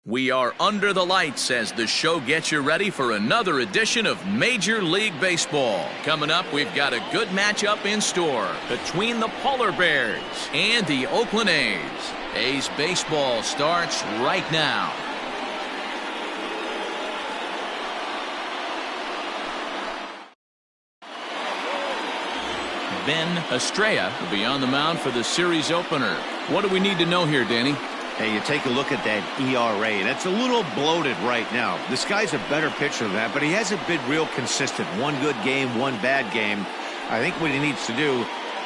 We are under the lights as the show gets you ready for another edition of Major League Baseball. Coming up, we've got a good matchup in store between the Polar Bears and the Oakland A's. A's baseball starts right now. Ben Estrella will be on the mound for the series opener. What do we need to know here, Danny? Hey, you take a look at that ERA, and it's a little bloated right now. This guy's a better pitcher than that, but he hasn't been real consistent. One good game, one bad game. I think what he needs to do,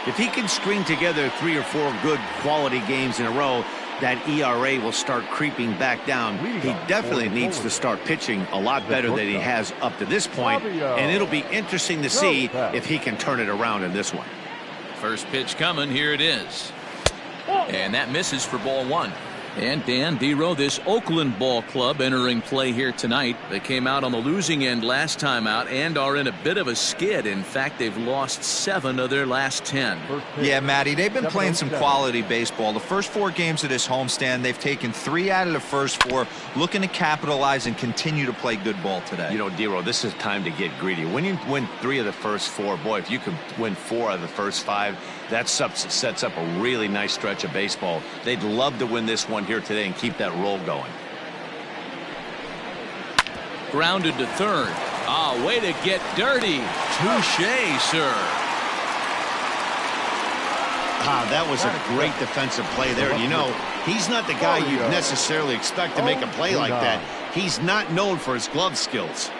if he can string together 3 or 4 good quality games in a row, that ERA will start creeping back down. He definitely needs to start pitching a lot better than he has up to this point, and it'll be interesting to see if he can turn it around in this one. First pitch coming, here it is. And that misses for ball 1. And Dan Dero, this Oakland ball club entering play here tonight. They came out on the losing end last time out and are in a bit of a skid. In fact, they've lost 7 of their last 10. Yeah, Matty, they've been playing some quality baseball. The first 4 games of this homestand, they've taken 3 out of the first 4, looking to capitalize and continue to play good ball today. You know, Dero, this is time to get greedy. When you win 3 of the first 4, boy, if you can win 4 of the first 5, that sets up a really nice stretch of baseball. They'd love to win this one here today and keep that roll going. Grounded to third. Ah, way to get dirty. Touche, sir. That was a great defensive play there. You know, he's not the guy you'd necessarily expect to make a play like that. He's not known for his glove skills.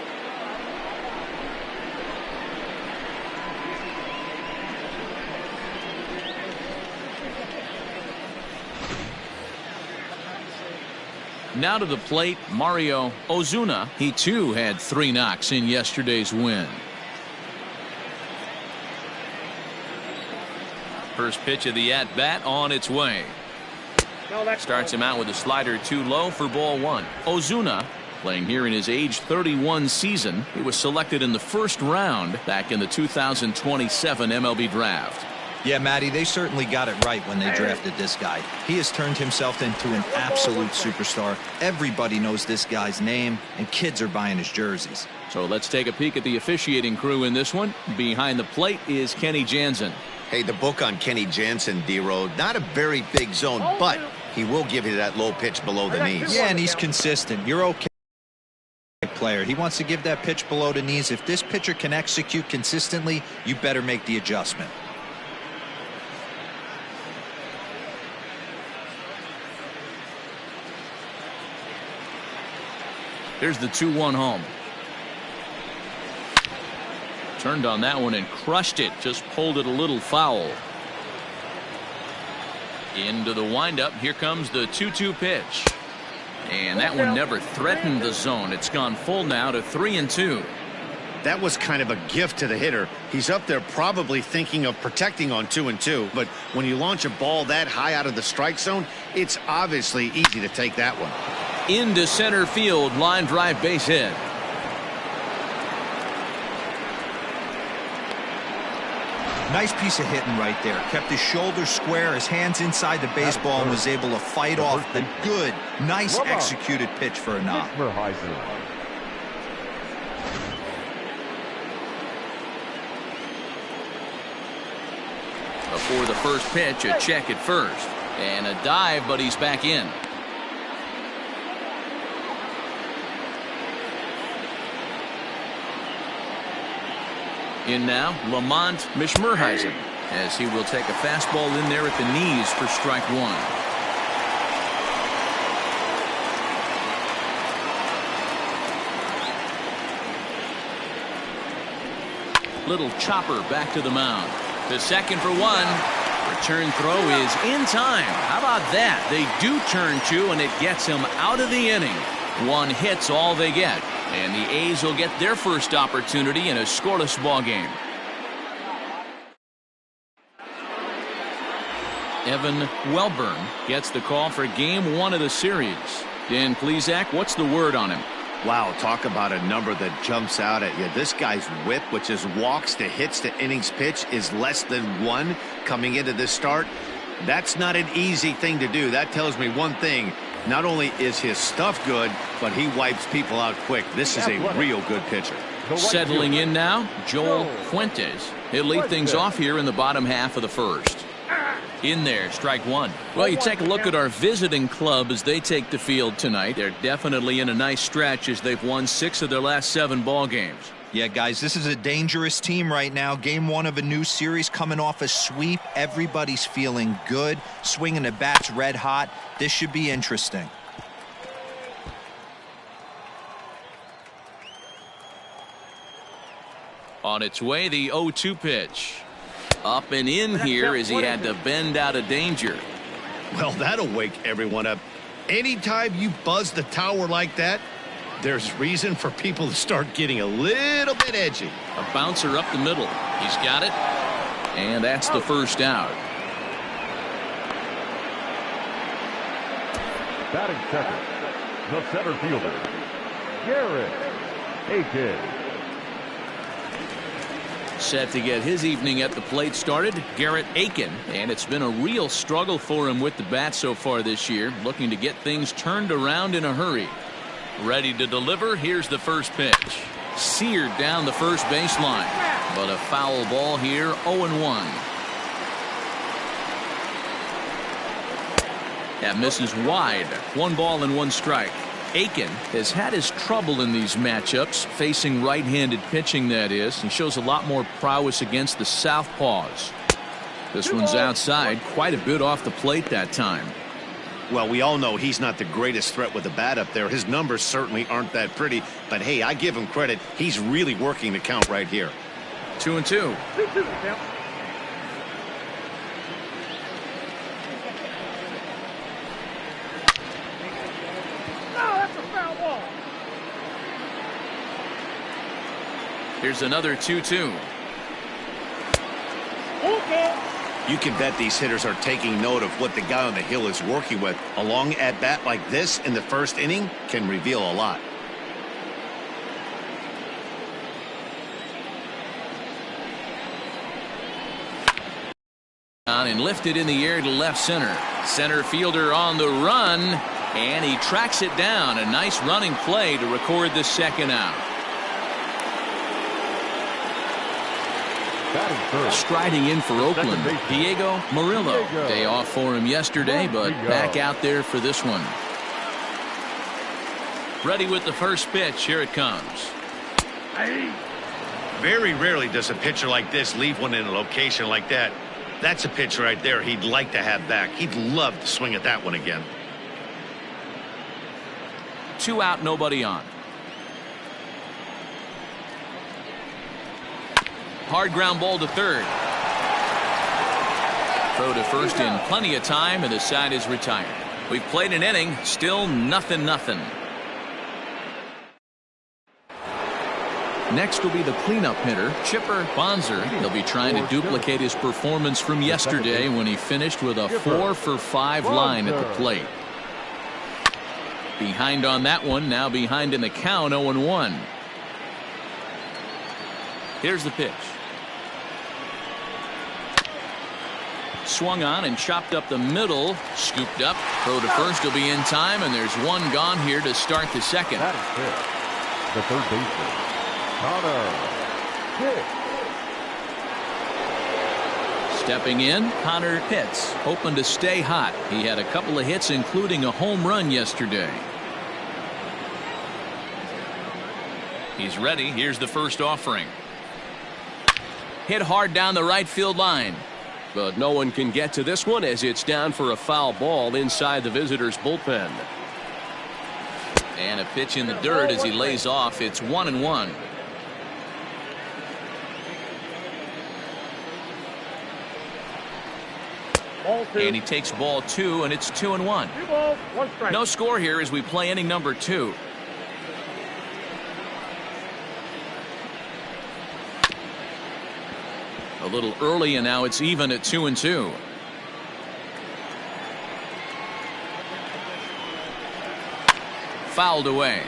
Now to the plate, Mario Ozuna. He too had 3 knocks in yesterday's win. First pitch of the at-bat on its way. Starts him out with a slider too low for ball 1. Ozuna, playing here in his age 31 season. He was selected in the first round back in the 2027 MLB draft. Yeah, Matty, they certainly got it right when they drafted this guy. He has turned himself into an absolute superstar. Everybody knows this guy's name, and kids are buying his jerseys. So let's take a peek at the officiating crew in this one. Behind the plate is Kenny Jansen. Hey, the book on Kenny Jansen, D-Road, not a very big zone, but he will give you that low pitch below the knees. Yeah, and he's consistent. You're okay. Player. He wants to give that pitch below the knees. If this pitcher can execute consistently, you better make the adjustment. Here's the 2-1 home. Turned on that one and crushed it. Just pulled it a little foul. Into the windup. Here comes the 2-2 pitch. And that one never threatened the zone. It's gone full now to 3-2. That was kind of a gift to the hitter. He's up there probably thinking of protecting on 2-2. But when you launch a ball that high out of the strike zone, it's obviously easy to take that one. Into center field, line drive, base hit. Nice piece of hitting right there. Kept his shoulders square, his hands inside the baseball, and was able to fight off a good, nice executed pitch for a knock. Before the first pitch, a check at first. And a dive, but he's back in. In now, Lamont Mishmerheisen, as he will take a fastball in there at the knees for strike 1. Little chopper back to the mound. The second for 1. Return throw is in time. How about that? They do turn 2, and it gets him out of the inning. 1 hit's all they get. And the A's will get their first opportunity in a scoreless ball game. Evan Welburn gets the call for game 1 of the series. Dan Plesac, what's the word on him? Wow, talk about a number that jumps out at you. This guy's whip, which is walks to hits to innings pitch, is less than 1 coming into this start. That's not an easy thing to do. That tells me one thing. Not only is his stuff good, but he wipes people out quick. This is a real good pitcher. Settling in now, Joel Fuentes. He'll lead things off here in the bottom half of the first. In there, strike one. Well, you take a look at our visiting club as they take the field tonight. They're definitely in a nice stretch as they've won 6 of their last 7 ball games. Yeah, guys, this is a dangerous team right now. Game 1 of a new series, coming off a sweep. Everybody's feeling good, swinging the bats red hot. This should be interesting. On its way, the 0-2 pitch. Up and in here as he had to bend out of danger. Well, that'll wake everyone up. Anytime you buzz the tower like that, there's reason for people to start getting a little bit edgy. A bouncer up the middle. He's got it. And that's the first out. Batting second, the center fielder, Garrett Aiken. Set to get his evening at the plate started, Garrett Aiken. And it's been a real struggle for him with the bat so far this year. Looking to get things turned around in a hurry. Ready to deliver. Here's the first pitch. Seared down the first baseline. But a foul ball here, 0-1. That misses wide. 1 ball and 1 strike. Aiken has had his trouble in these matchups, facing right-handed pitching, that is. He shows a lot more prowess against the southpaws. This one's outside, quite a bit off the plate that time. Well, we all know he's not the greatest threat with the bat up there. His numbers certainly aren't that pretty, but hey, I give him credit. He's really working the count right here. 2-2. Here's another 2-2. You can bet these hitters are taking note of what the guy on the hill is working with. A long at-bat like this in the first inning can reveal a lot. On and lifted in the air to left center. Center fielder on the run, and he tracks it down. A nice running play to record the second out. Striding in for Oakland, Diego Murillo. Day off for him yesterday, but back out there for this one. Ready with the first pitch. Here it comes. Very rarely does a pitcher like this leave one in a location like that. That's a pitch right there he'd like to have back. He'd love to swing at that one again. 2 out, nobody on. Hard ground ball to third. Throw to first in plenty of time, and the side is retired. We've played an inning, still 0-0. Next will be the cleanup hitter, Chipper Bonser. He'll be trying to duplicate his performance from yesterday when he finished with a 4-for-5 line at the plate. Behind on that one, now behind in the count, 0-1. Here's the pitch. Swung on and chopped up the middle. Scooped up. Throw to first will be in time, and there's 1 gone here to start the second. That is it. The third baseman, Connor Pitts. Stepping in, Connor Pitts, hoping to stay hot. He had a couple of hits, including a home run yesterday. He's ready. Here's the first offering. Hit hard down the right field line. But no one can get to this one as it's down for a foul ball inside the visitors' bullpen. And a pitch in the dirt as he lays off. It's 1-1. And he takes ball 2, and it's 2-1. No score here as we play inning number 2. A little early, and now it's even at 2-2. Fouled away.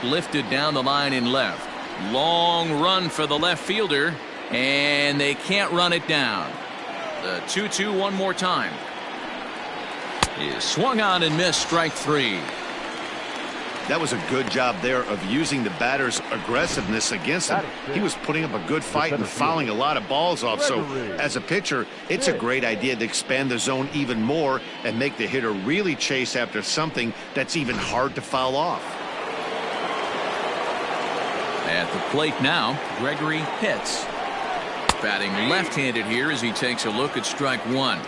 Lifted down the line in left. Long run for the left fielder. And they can't run it down. The 2-2 one more time. Is swung on and missed, strike three. That was a good job there of using the batter's aggressiveness against him. He was putting up a good fight and fouling a lot of balls off. So as a pitcher, it's a great idea to expand the zone even more and make the hitter really chase after something that's even hard to foul off. At the plate now, Gregory Pitts. Batting left-handed here as he takes a look at strike one.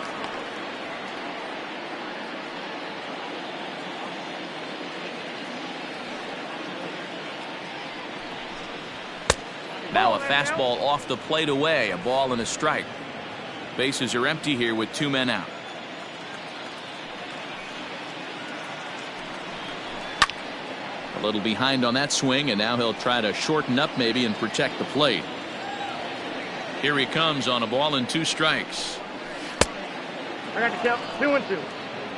Now a fastball off the plate away, a ball and a strike. Bases are empty here with two men out. A little behind on that swing, and now he'll try to shorten up maybe and protect the plate. Here he comes on a ball and two strikes. I got the count 2-2.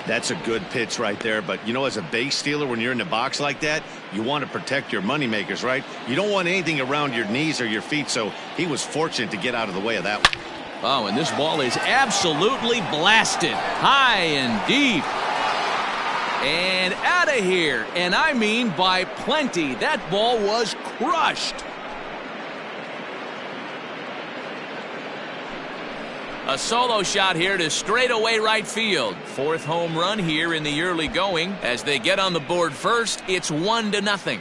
That's a good pitch right there. But, you know, as a base stealer, when you're in the box like that, you want to protect your moneymakers, right? You don't want anything around your knees or your feet. So he was fortunate to get out of the way of that one. Oh, and this ball is absolutely blasted. High and deep. And out of here. And I mean by plenty. That ball was crushed. A solo shot here to straightaway right field. Fourth home run here in the early going. As they get on the board first, it's 1-0.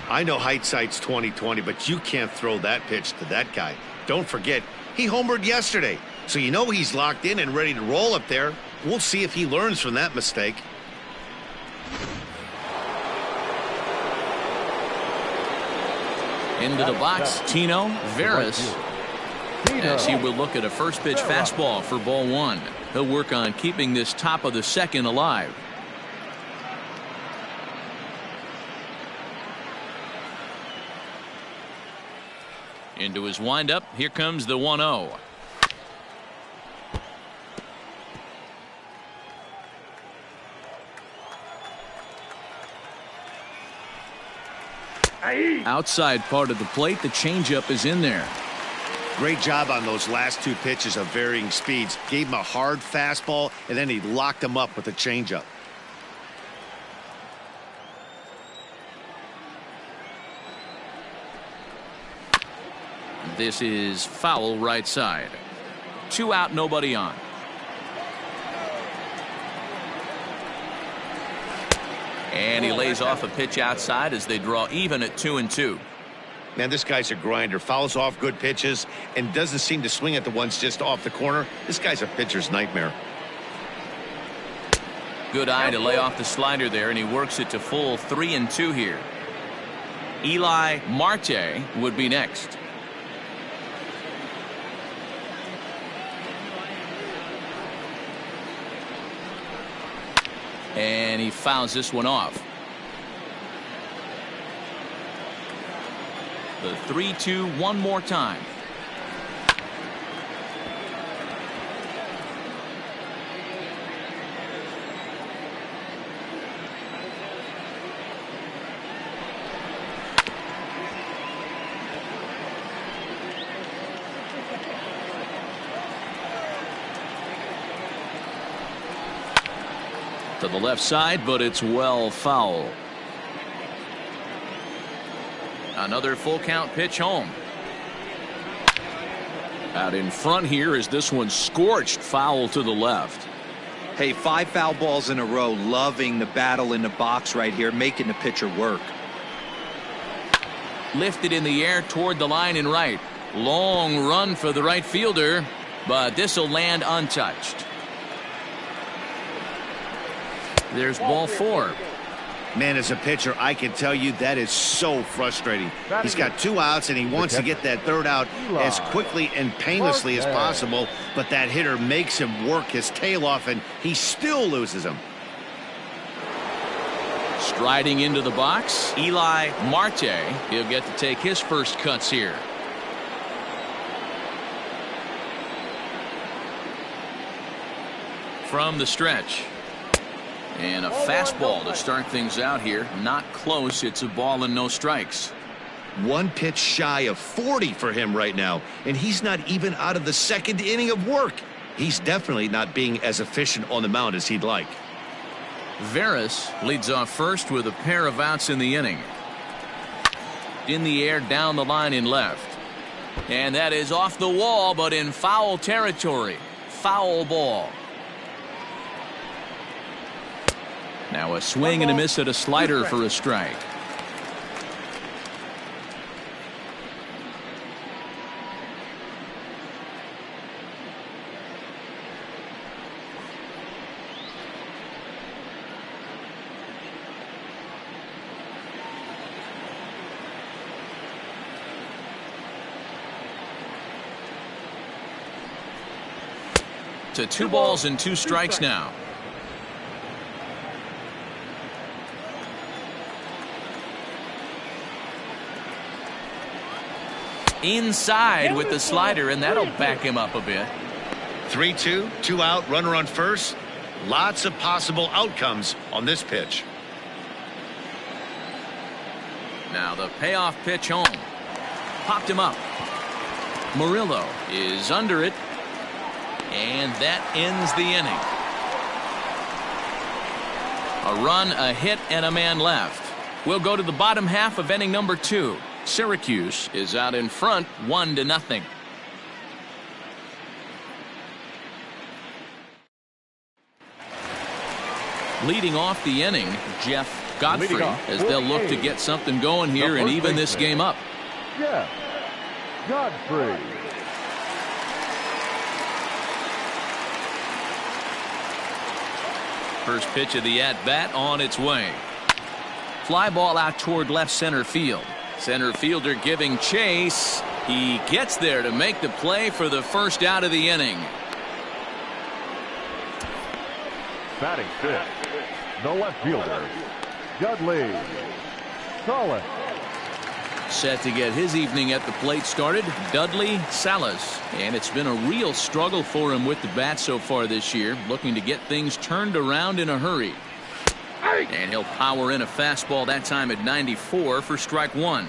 I know hindsight's 20/20, but you can't throw that pitch to that guy. Don't forget, he homered yesterday. So you know he's locked in and ready to roll up there. We'll see if he learns from that mistake. Into the box, Tino Veras. As he will look at a first pitch fastball for ball one. He'll work on keeping this top of the second alive. Into his windup. Here comes the 1-0. Outside part of the plate, the changeup is in there. Great job on those last two pitches of varying speeds. Gave him a hard fastball, and then he locked him up with a changeup. This is foul right side. 2 out, nobody on. And he lays off a pitch outside as they draw even at 2-2. Man, this guy's a grinder. Fouls off good pitches and doesn't seem to swing at the ones just off the corner. This guy's a pitcher's nightmare. Good eye to lay off the slider there, and he works it to full 3-2 here. Eli Marte would be next. And he fouls this one off. The 3-2 one more time. To the left side, but it's well foul. Another full count pitch home. Out in front here is this one scorched foul to the left. Hey, 5 foul balls in a row. Loving the battle in the box right here, making the pitcher work. Lifted in the air toward the line and right. Long run for the right fielder, but this will land untouched. There's ball 4. Man, as a pitcher, I can tell you that is so frustrating. He's got 2 outs, and he wants to get that third out as quickly and painlessly as possible, but that hitter makes him work his tail off, and he still loses him. Striding into the box, Eli Marte. He'll get to take his first cuts here. From the stretch. And a fastball to start things out here. Not close. It's a ball and no strikes. One pitch shy of 40 for him right now, and he's not even out of the second inning of work. He's definitely not being as efficient on the mound as he'd like. Veras leads off first with a pair of outs in the inning. In the air down the line in left. And that is off the wall, but in foul territory. Foul ball. Now a swing and a miss at a slider for a strike. To 2 balls and 2 strikes now. Inside with the slider, and that'll back him up a bit. 3-2, 2 out, runner on first. Lots of possible outcomes on this pitch. Now the payoff pitch home. Popped him up. Murillo is under it. And that ends the inning. A run, a hit, and a man left. We'll go to the bottom half of inning number 2. Syracuse is out in front 1-0. Leading off the inning, Jeff Godfrey, as they'll look to get something going here and even this game up. Jeff Godfrey. First pitch of the at-bat on its way. Fly ball out toward left center field. Center fielder giving chase. He gets there to make the play for the first out of the inning. Batting fifth, the left fielder, Dudley Salas. Set to get his evening at the plate started, Dudley Salas. And it's been a real struggle for him with the bat so far this year, looking to get things turned around in a hurry. And he'll power in a fastball that time at 94 for strike 1.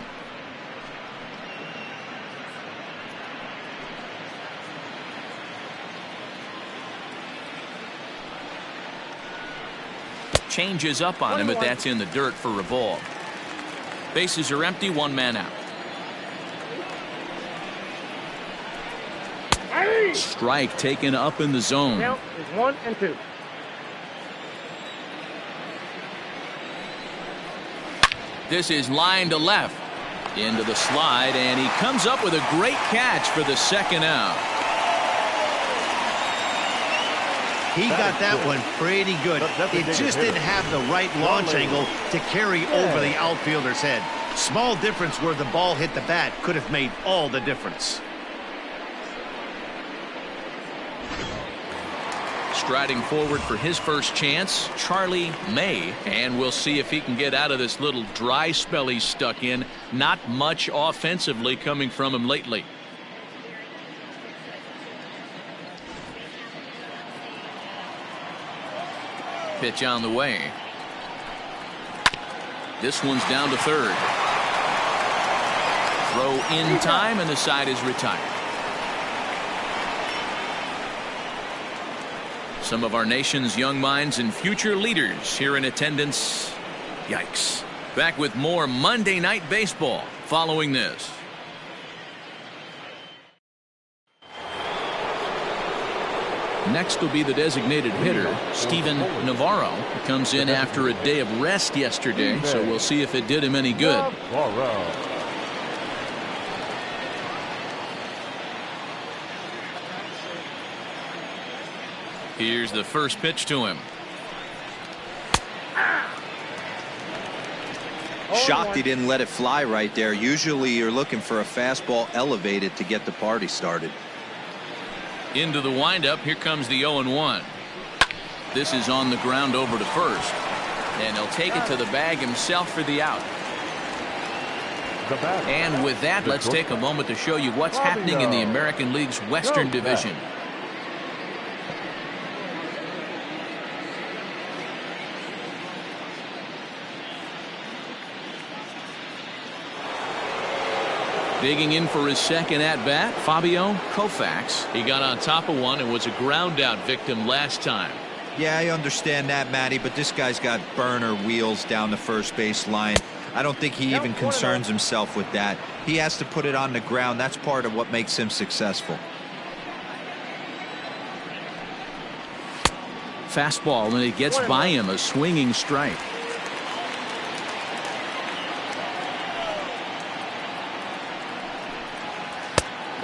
Changes up on him, but that's in the dirt for a ball. Bases are empty, 1 man out. Strike taken up in the zone. Count is 1-2. This is line to left. Into the slide, and he comes up with a great catch for the second out. He got that one pretty good. It just didn't have the right launch angle to carry over the outfielder's head. Small difference where the ball hit the bat could have made all the difference. Striding forward for his first chance, Charlie May, and we'll see if he can get out of this little dry spell he's stuck in. Not much offensively coming from him lately. Pitch on the way. This one's down to third. Throw in time, and the side is retired. Some of our nation's young minds and future leaders here in attendance. Yikes. Back with more Monday Night Baseball following this. Next will be the designated hitter, Steven Navarro. He comes in after a day of rest yesterday, so we'll see if it did him any good. Here's the first pitch to him. Shocked he didn't let it fly right there. Usually you're looking for a fastball elevated to get the party started. Into the windup. Here comes the 0-1. This is on the ground over to first. And he'll take it to the bag himself for the out. And with that, let's take a moment to show you what's happening in the American League's Western Division. Digging in for his second at-bat, Fabio Koufax. He got on top of one and was a ground-out victim last time. Yeah, I understand that, Matty, but this guy's got burner wheels down the first base line. I don't think he even concerns himself with that. He has to put it on the ground. That's part of what makes him successful. Fastball, and it gets by him, a swinging strike.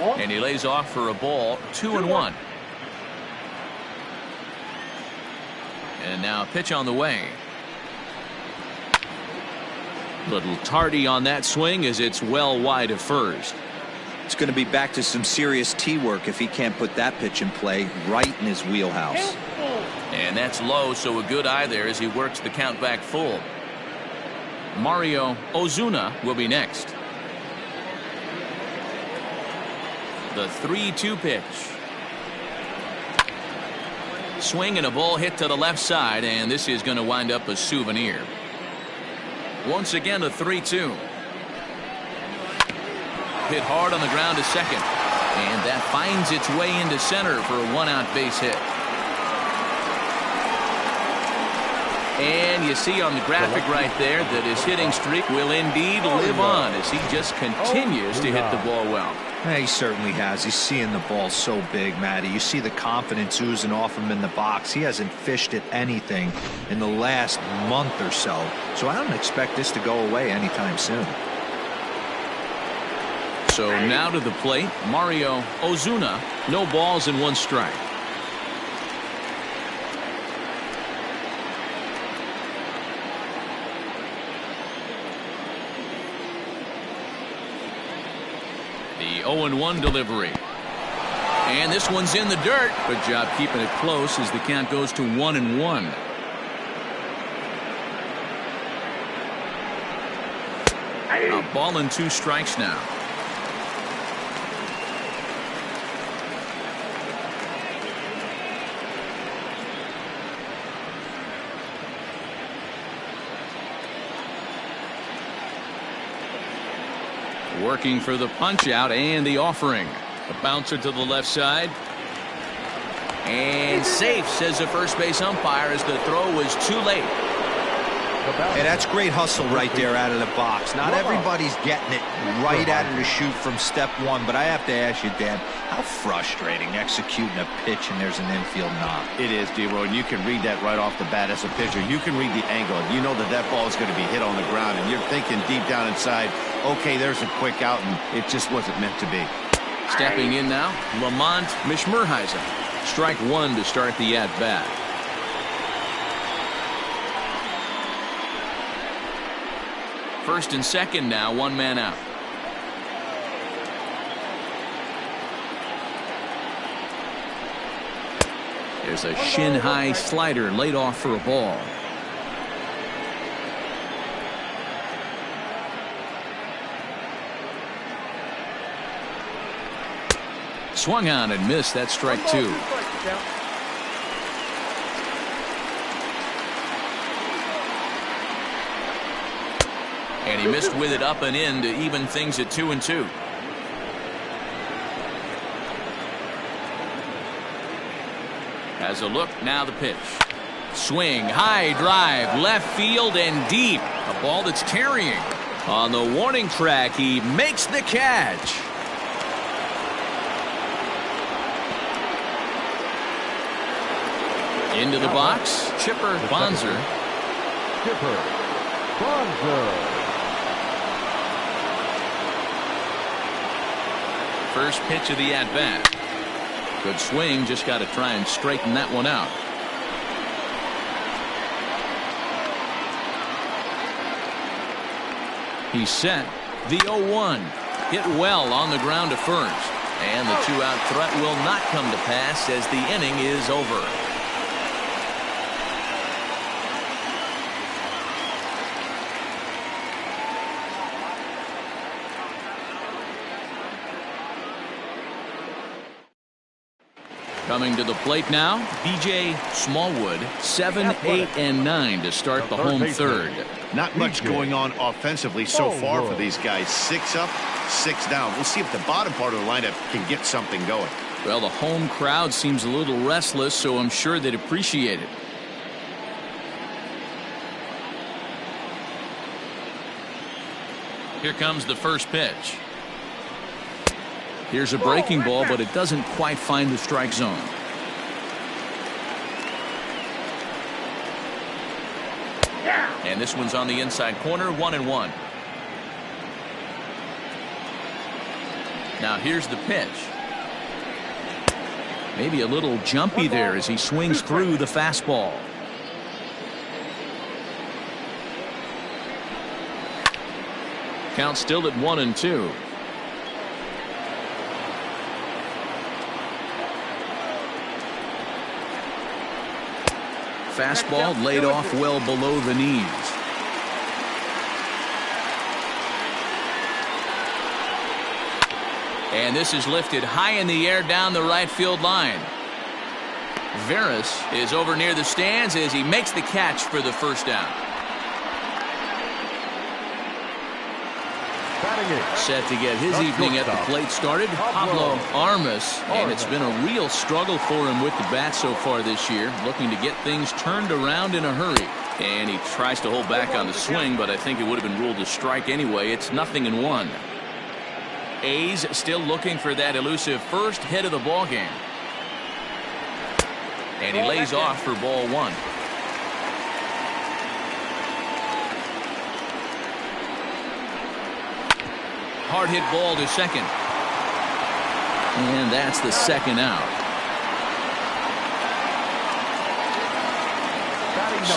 And he lays off for a ball, 2-1. And now pitch on the way. Little tardy on that swing as it's well wide of first. It's going to be back to some serious tee work if he can't put that pitch in play right in his wheelhouse. And that's low, so a good eye there as he works the count back full. Mario Ozuna will be next. The 3-2 pitch. Swing and a ball hit to the left side, and this is going to wind up a souvenir. Once again, a 3-2. Hit hard on the ground to second, and that finds its way into center for a one-out base hit. And you see on the graphic right there that his hitting streak will indeed live on as he just continues to hit the ball well. Yeah, he certainly has. He's seeing the ball so big, Matty. You see the confidence oozing off him in the box. He hasn't fished at anything in the last month or so. So I don't expect this to go away anytime soon. So now to the plate, Mario Ozuna. No balls and one strike. The 0-1 delivery. And this one's in the dirt. Good job keeping it close as the count goes to 1-1. A ball and 2 strikes now. Working for the punch out and the offering. A bouncer to the left side. And safe, says the first base umpire, as the throw was too late. Hey, that's great hustle right there out of the box. Not everybody's getting it right out of the chute from step one, but I have to ask you, Dan, how frustrating executing a pitch and there's an infield knock. It is, D-Roy, and you can read that right off the bat as a pitcher. You can read the angle. You know that that ball is going to be hit on the ground, and you're thinking deep down inside, okay, there's a quick out, and it just wasn't meant to be. Stepping in now, Lamont Mishmerheisen. Strike one to start the at-bat. First and second now, one man out. There's a shin-high slider laid off for a ball. Swung on and missed. That strike two. And he missed with it up and in to even things at 2-2. Has a look, now the pitch. Swing, high drive, left field and deep. A ball that's carrying. On the warning track, he makes the catch. Into the box, Chipper Bonzer. Chipper Bonzer. First pitch of the at-bat. Good swing, just got to try and straighten that one out. He's set. The 0-1. Hit well on the ground to first. And the two-out threat will not come to pass as the inning is over. Coming to the plate now, B.J. Smallwood, 7, 8, and 9 to start the home third. Not much going on offensively so far for these guys. 6 up, 6 down. We'll see if the bottom part of the lineup can get something going. Well, the home crowd seems a little restless, so I'm sure they'd appreciate it. Here comes the first pitch. Here's a breaking ball, but it doesn't quite find the strike zone. And this one's on the inside corner, 1-1. Now here's the pitch. Maybe a little jumpy there as he swings through the fastball. Count still at 1-2. Fastball laid off well below the knees. And this is lifted high in the air down the right field line. Veras is over near the stands as he makes the catch for the first down. Set to get his evening at the plate started, Pablo Armas, and it's been a real struggle for him with the bat so far this year, looking to get things turned around in a hurry. And he tries to hold back on the swing, but I think it would have been ruled a strike anyway. It's 0-1. A's still looking for that elusive first hit of the ball game. And he lays off for ball 1. Hard hit ball to second. And that's the second out.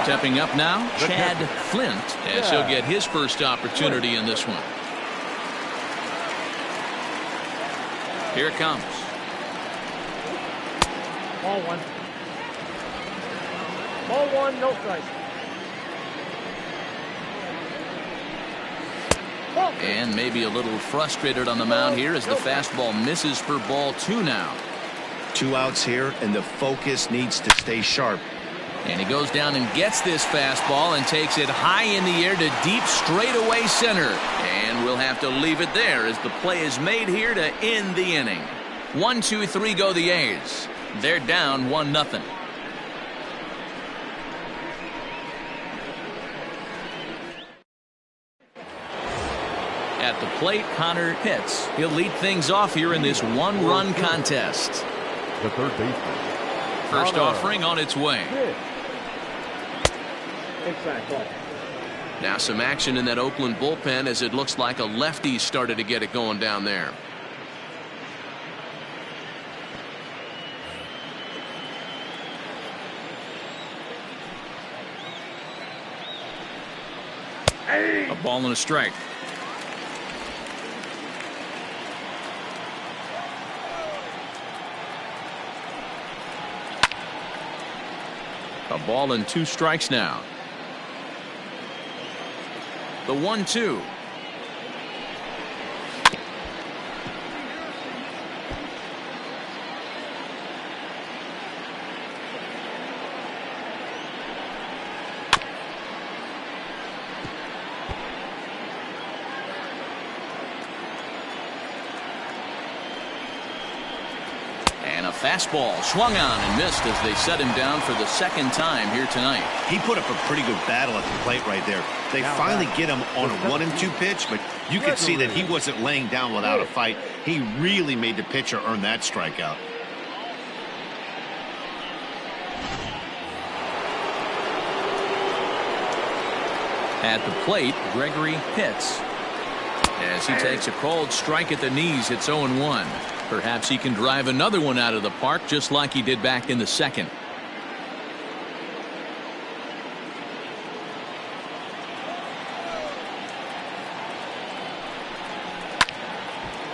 Stepping up now, Chad Flint, as he'll get his first opportunity in this one. Here it comes. Ball 1. Ball 1, no strike. And maybe a little frustrated on the mound here as the fastball misses for ball 2 now. 2 outs here, and the focus needs to stay sharp. And he goes down and gets this fastball and takes it high in the air to deep straightaway center. And we'll have to leave it there as the play is made here to end the inning. 1-2-3 go the A's. They're down 1-0. At the plate, Connor Pitts. He'll lead things off here in this 1-run contest. The third baseman. First offering on its way. Inside ball. Now some action in that Oakland bullpen as it looks like a lefty started to get it going down there. A ball and a strike. A ball and 2 strikes now. The 1-2. And a fastball swung on and missed as they set him down for the second time here tonight. He put up a pretty good battle at the plate right there. They finally get him on a 1-2 pitch, but you could see that he wasn't laying down without a fight. He really made the pitcher earn that strikeout. At the plate, Gregory Pitts. As he takes a cold strike at the knees, it's 0-1. Perhaps he can drive another one out of the park just like he did back in the second.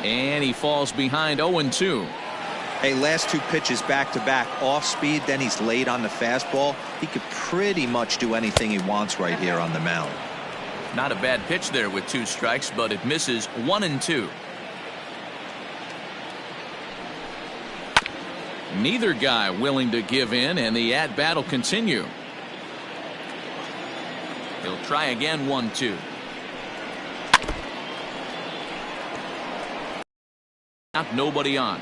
And he falls behind 0-2. Hey, last 2 pitches back-to-back off speed, then he's late on the fastball. He could pretty much do anything he wants right here on the mound. Not a bad pitch there with 2 strikes, but it misses 1-2. Neither guy willing to give in, and the at-bat will continue. He'll try again, 1-2. nobody on.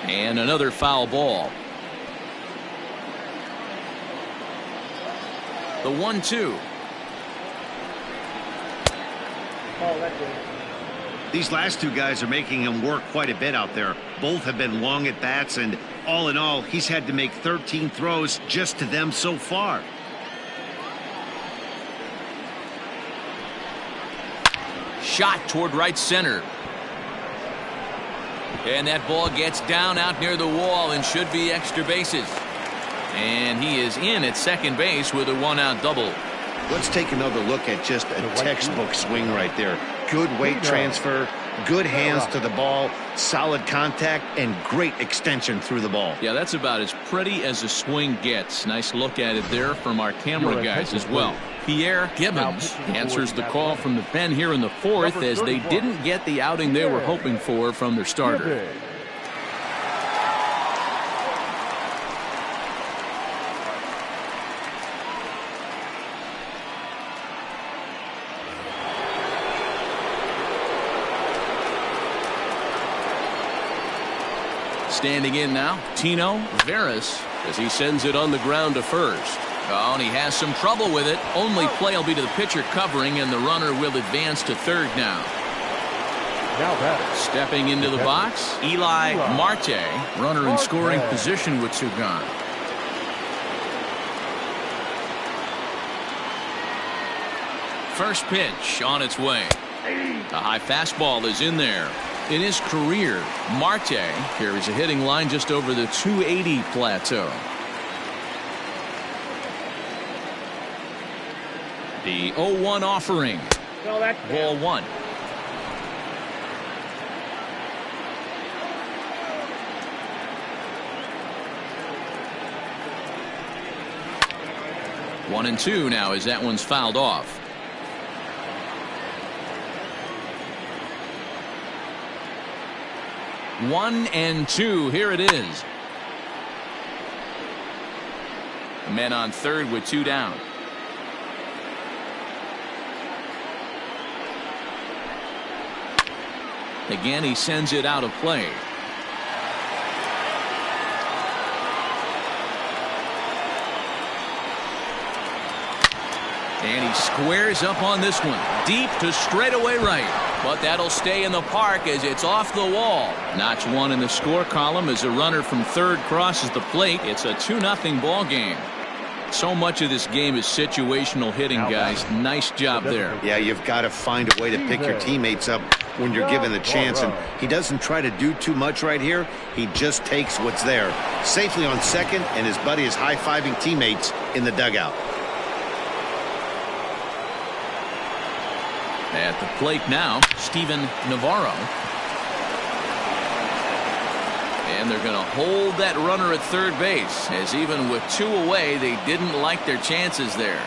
And another foul ball. The 1-2. Oh, that's it. These last two guys are making him work quite a bit out there. Both have been long at bats, and all in all, he's had to make 13 throws just to them so far. Shot toward right center. And that ball gets down out near the wall and should be extra bases. And he is in at second base with a one-out double. Let's take another look at just a textbook swing right there. Good weight transfer, good hands to the ball, solid contact, and great extension through the ball. Yeah, that's about as pretty as a swing gets. Nice look at it there from our camera guys as well. Pierre Gibbons answers the call from the pen here in the fourth as they didn't get the outing they were hoping for from their starter. Standing in now, Tino Veras, as he sends it on the ground to first. Oh, and he has some trouble with it. Only play will be to the pitcher covering, and the runner will advance to third now. Stepping into the box, Eli Marte, runner in scoring position with two gone. First pitch on its way. A high fastball is in there. In his career, Marte carries a hitting line just over the 280 plateau. The 0-1 offering. Ball one. One and two now as that one's fouled off. 1-2. Here it is. The men on third with two down. Again, he sends it out of play. And he squares up on this one. Deep to straightaway right. But that'll stay in the park as it's off the wall. Notch one in the score column as a runner from third crosses the plate. It's a 2-0 ball game. So much of this game is situational hitting, guys. Nice job there. Yeah, you've got to find a way to pick your teammates up when you're given the chance. And he doesn't try to do too much right here. He just takes what's there. Safely on second, and his buddy is high-fiving teammates in the dugout. At the plate now, Steven Navarro. And they're going to hold that runner at third base, as even with two away, they didn't like their chances there.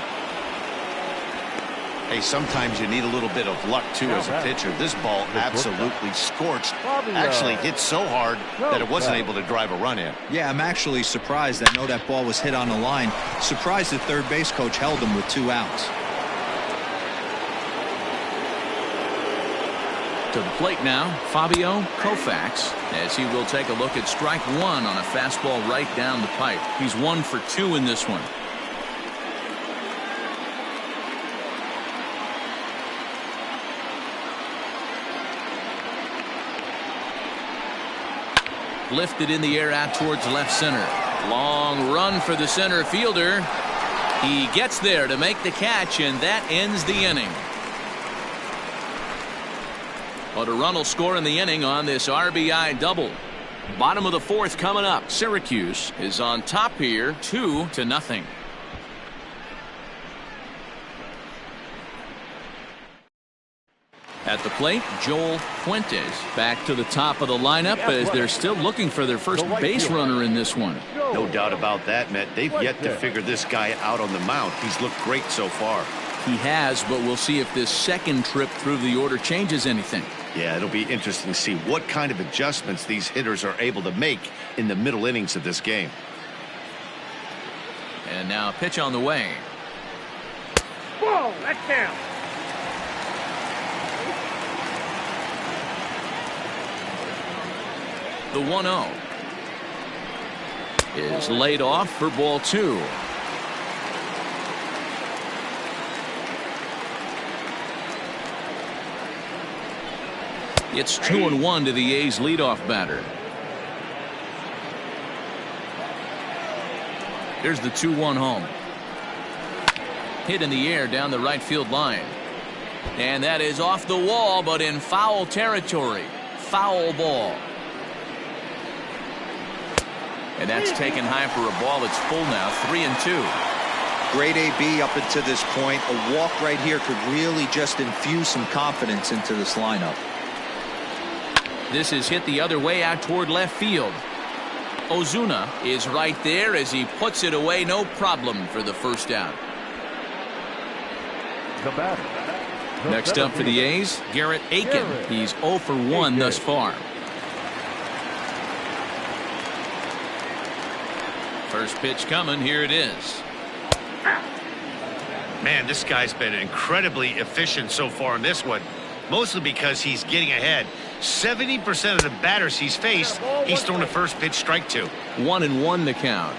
Hey, sometimes you need a little bit of luck, too, as a pitcher. This ball absolutely scorched. Actually hit so hard that it wasn't able to drive a run in. Yeah, I'm actually surprised. I know that ball was hit on the line. Surprised the third base coach held him with 2 outs. To the plate now, Fabio Koufax, as he will take a look at strike one on a fastball right down the pipe. He's 1 for 2 in this one. Lifted in the air out towards left center. Long run for the center fielder. He gets there to make the catch, and that ends the inning. But a run will score in the inning on this RBI double. Bottom of the fourth coming up. Syracuse is on top here, 2-0. At the plate, Joel Fuentes back to the top of the lineup as they're still looking for their first base runner in this one. No doubt about that, Matt. They've yet to figure this guy out on the mound. He's looked great so far. He has, but we'll see if this second trip through the order changes anything. Yeah, it'll be interesting to see what kind of adjustments these hitters are able to make in the middle innings of this game. And now a pitch on the way. Whoa, that's down. The 1-0 is laid off for ball 2. It's 2-1 to the A's leadoff batter. Here's the 2-1 home. Hit in the air down the right field line. And that is off the wall, but in foul territory. Foul ball. And that's taken high for a ball. It's full now, 3-2. Great AB up until this point. A walk right here could really just infuse some confidence into this lineup. This is hit the other way out toward left field. Ozuna is right there as he puts it away. No problem for the first out. The batter. Next up for the A's, Garrett Aiken. He's 0 for 1 thus far. First pitch coming. Here it is. Man, this guy's been incredibly efficient so far in this one. Mostly because he's getting ahead. 70% of the batters he's faced, he's thrown a first pitch strike to. 1-1 the count.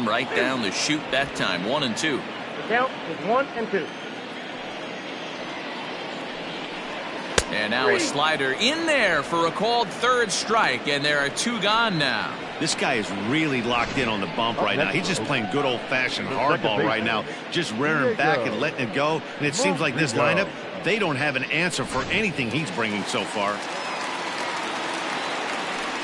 Right down the chute that time. 1-2. The count is 1-2. And now a slider in there for a called third strike, and there are 2 gone now. This guy is really locked in on the bump right now. He's just playing good old-fashioned hardball right now, just rearing back and letting it go. And it seems like this lineup, they don't have an answer for anything he's bringing so far.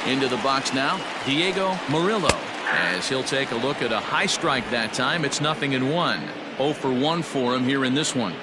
Into the box now, Diego Murillo, as he'll take a look at a high strike that time. It's 0-1. 0 for 1 for him here in this one.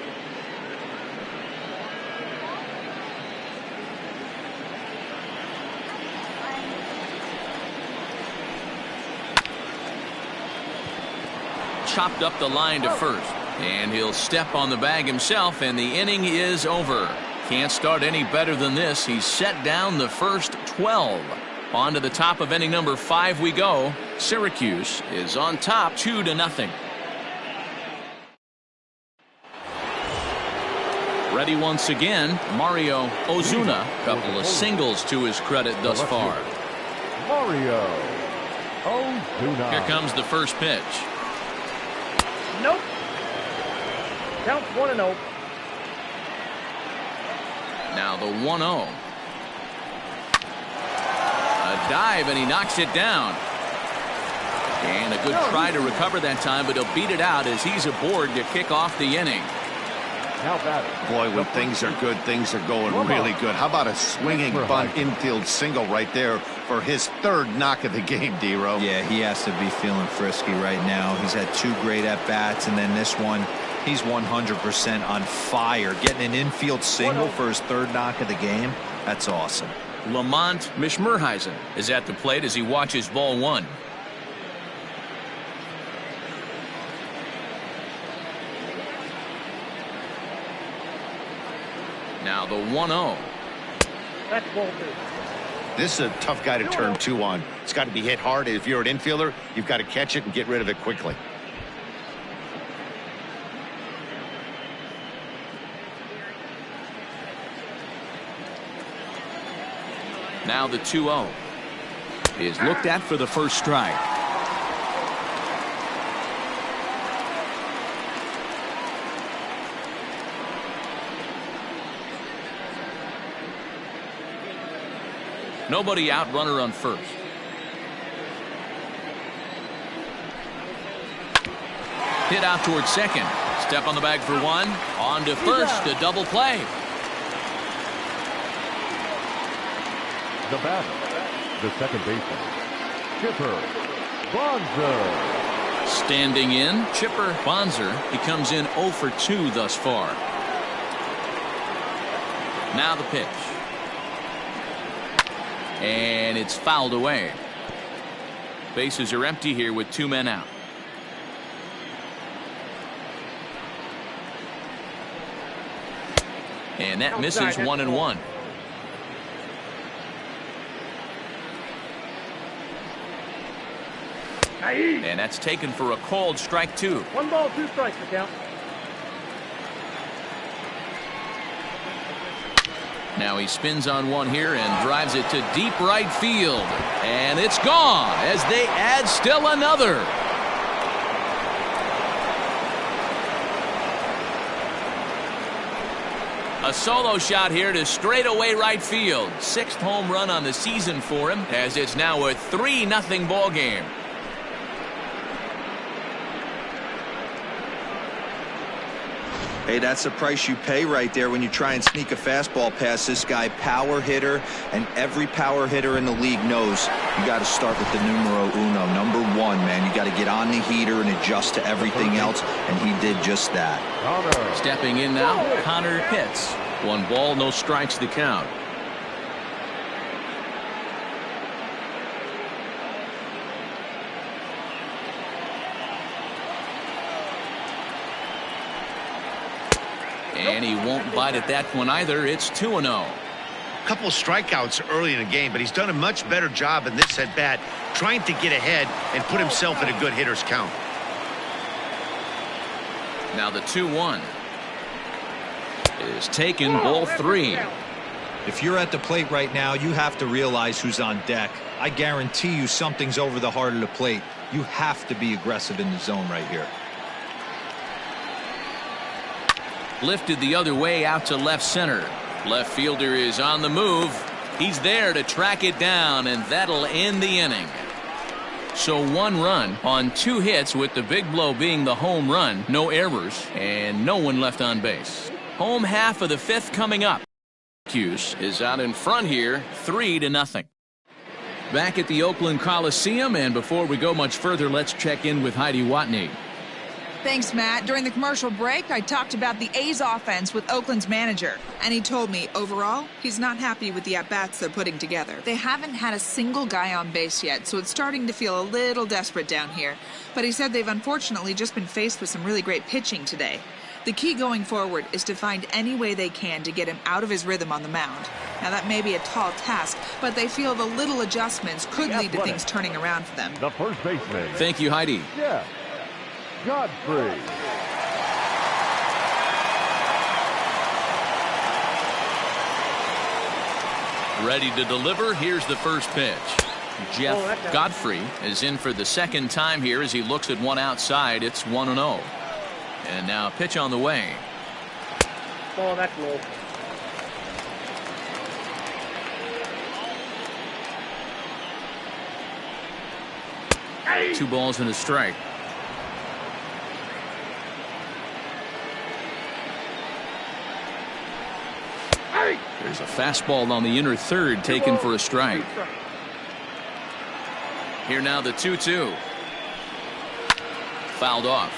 Chopped up the line to first, and he'll step on the bag himself, and the inning is over. Can't start any better than this. He's set down the first 12. On to the top of inning number 5 we go. Syracuse is on top 2-0. Ready once again, Mario Ozuna. Couple of singles to his credit thus far. Mario Ozuna. Here comes the first pitch. Nope. Count 1-0. Now the 1-0. A dive, and he knocks it down. And a good try to recover that time, but he'll beat it out as he's aboard to kick off the inning. Boy, when things are good, things are going really good. How about a swinging bunt infield single right there for his 3rd knock of the game, D-Row? Yeah, he has to be feeling frisky right now. He's had 2 great at-bats, and then this one, he's 100% on fire. Getting an infield single for his 3rd knock of the game, that's awesome. Lamont Mishmerheisen is at the plate as he watches ball 1. Now the 1-0. That's ball 2. This is a tough guy to turn 2 on. It's got to be hit hard. If you're an infielder, you've got to catch it and get rid of it quickly. Now the 2-0 is looked at for the first strike. Nobody out, runner on first. Hit out towards second. Step on the bag for 1. On to first, a double play. The batter, the second baseman, Chipper Bonzer. Standing in, Chipper Bonzer. He comes in 0 for 2 thus far. Now the pitch. And it's fouled away. Bases are empty here with 2 men out. And that misses 1-1. And that's taken for a called strike 2. 1 ball, 2 strikes, the count. Now he spins on one here and drives it to deep right field. And it's gone as they add still another. A solo shot here to straightaway right field. 6th home run on the season for him, as it's now a 3-0 ball game. Hey, that's the price you pay right there when you try and sneak a fastball past this guy. Power hitter, and every power hitter in the league knows you got to start with the numero uno, number 1, man. You got to get on the heater and adjust to everything else, and he did just that. Stepping in now, Connor Pitts. 1 ball, no strikes the count. And he won't bite at that one either. It's 2-0. A couple of strikeouts early in the game, but he's done a much better job in this at bat, trying to get ahead and put himself in a good hitter's count. Now the 2-1 is taken, ball 3. If you're at the plate right now, you have to realize who's on deck. I guarantee you something's over the heart of the plate. You have to be aggressive in the zone right here. Lifted the other way out to left center. Left fielder is on the move. He's there to track it down, and that'll end the inning. So 1 run on 2 hits, with the big blow being the home run. No errors and no one left on base. Home half of the 5th coming up. Syracuse is out in front here, 3-0. Back at the Oakland Coliseum, and before we go much further, let's check in with Heidi Watney. Thanks, Matt. During the commercial break, I talked about the A's offense with Oakland's manager, and he told me, overall, he's not happy with the at-bats they're putting together. They haven't had a single guy on base yet, so it's starting to feel a little desperate down here. But he said they've unfortunately just been faced with some really great pitching today. The key going forward is to find any way they can to get him out of his rhythm on the mound. Now, that may be a tall task, but they feel the little adjustments could lead to things turning around for them. The first baseman. Thank you, Heidi. Yeah. Godfrey. Ready to deliver. Here's the first pitch. Jeff Godfrey is in for the 2nd time here as he looks at one outside. It's 1-0. And now pitch on the way. Oh, that's low. Hey. 2 balls and a strike. There's a fastball on the inner 3rd taken for a strike. Here now the 2-2. Fouled off.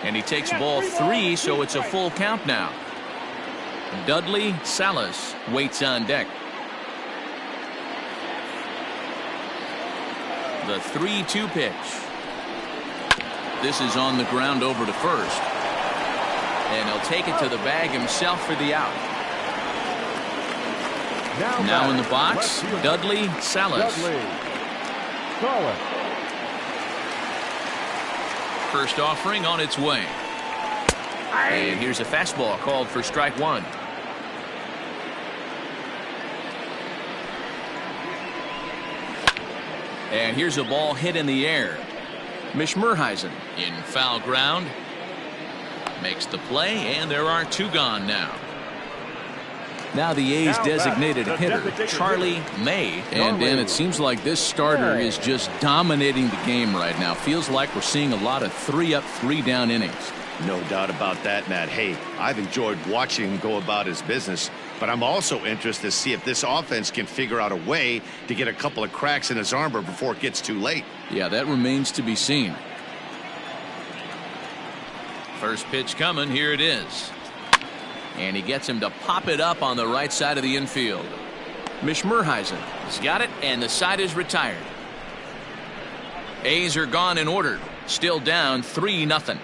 And he takes ball 3, so it's a full count now. Dudley Salas waits on deck. The 3-2 pitch. This is on the ground over to first. And he'll take it to the bag himself for the out. Now in the box, Dudley Salas. First offering on its way. And here's a fastball called for strike 1. And here's a ball hit in the air. Mishmerheisen in foul ground. Makes the play, and there are 2 gone now. Now the A's designated hitter, Charlie May. And Dan, it seems like this starter is just dominating the game right now. Feels like we're seeing a lot of 3-up, 3-down innings. No doubt about that, Matt. Hey, I've enjoyed watching him go about his business, but I'm also interested to see if this offense can figure out a way to get a couple of cracks in his armor before it gets too late. Yeah, that remains to be seen. First pitch coming. Here it is. And he gets him to pop it up on the right side of the infield. Mishmerheisen has got it, and the side is retired. A's are gone in order. Still down 3-0.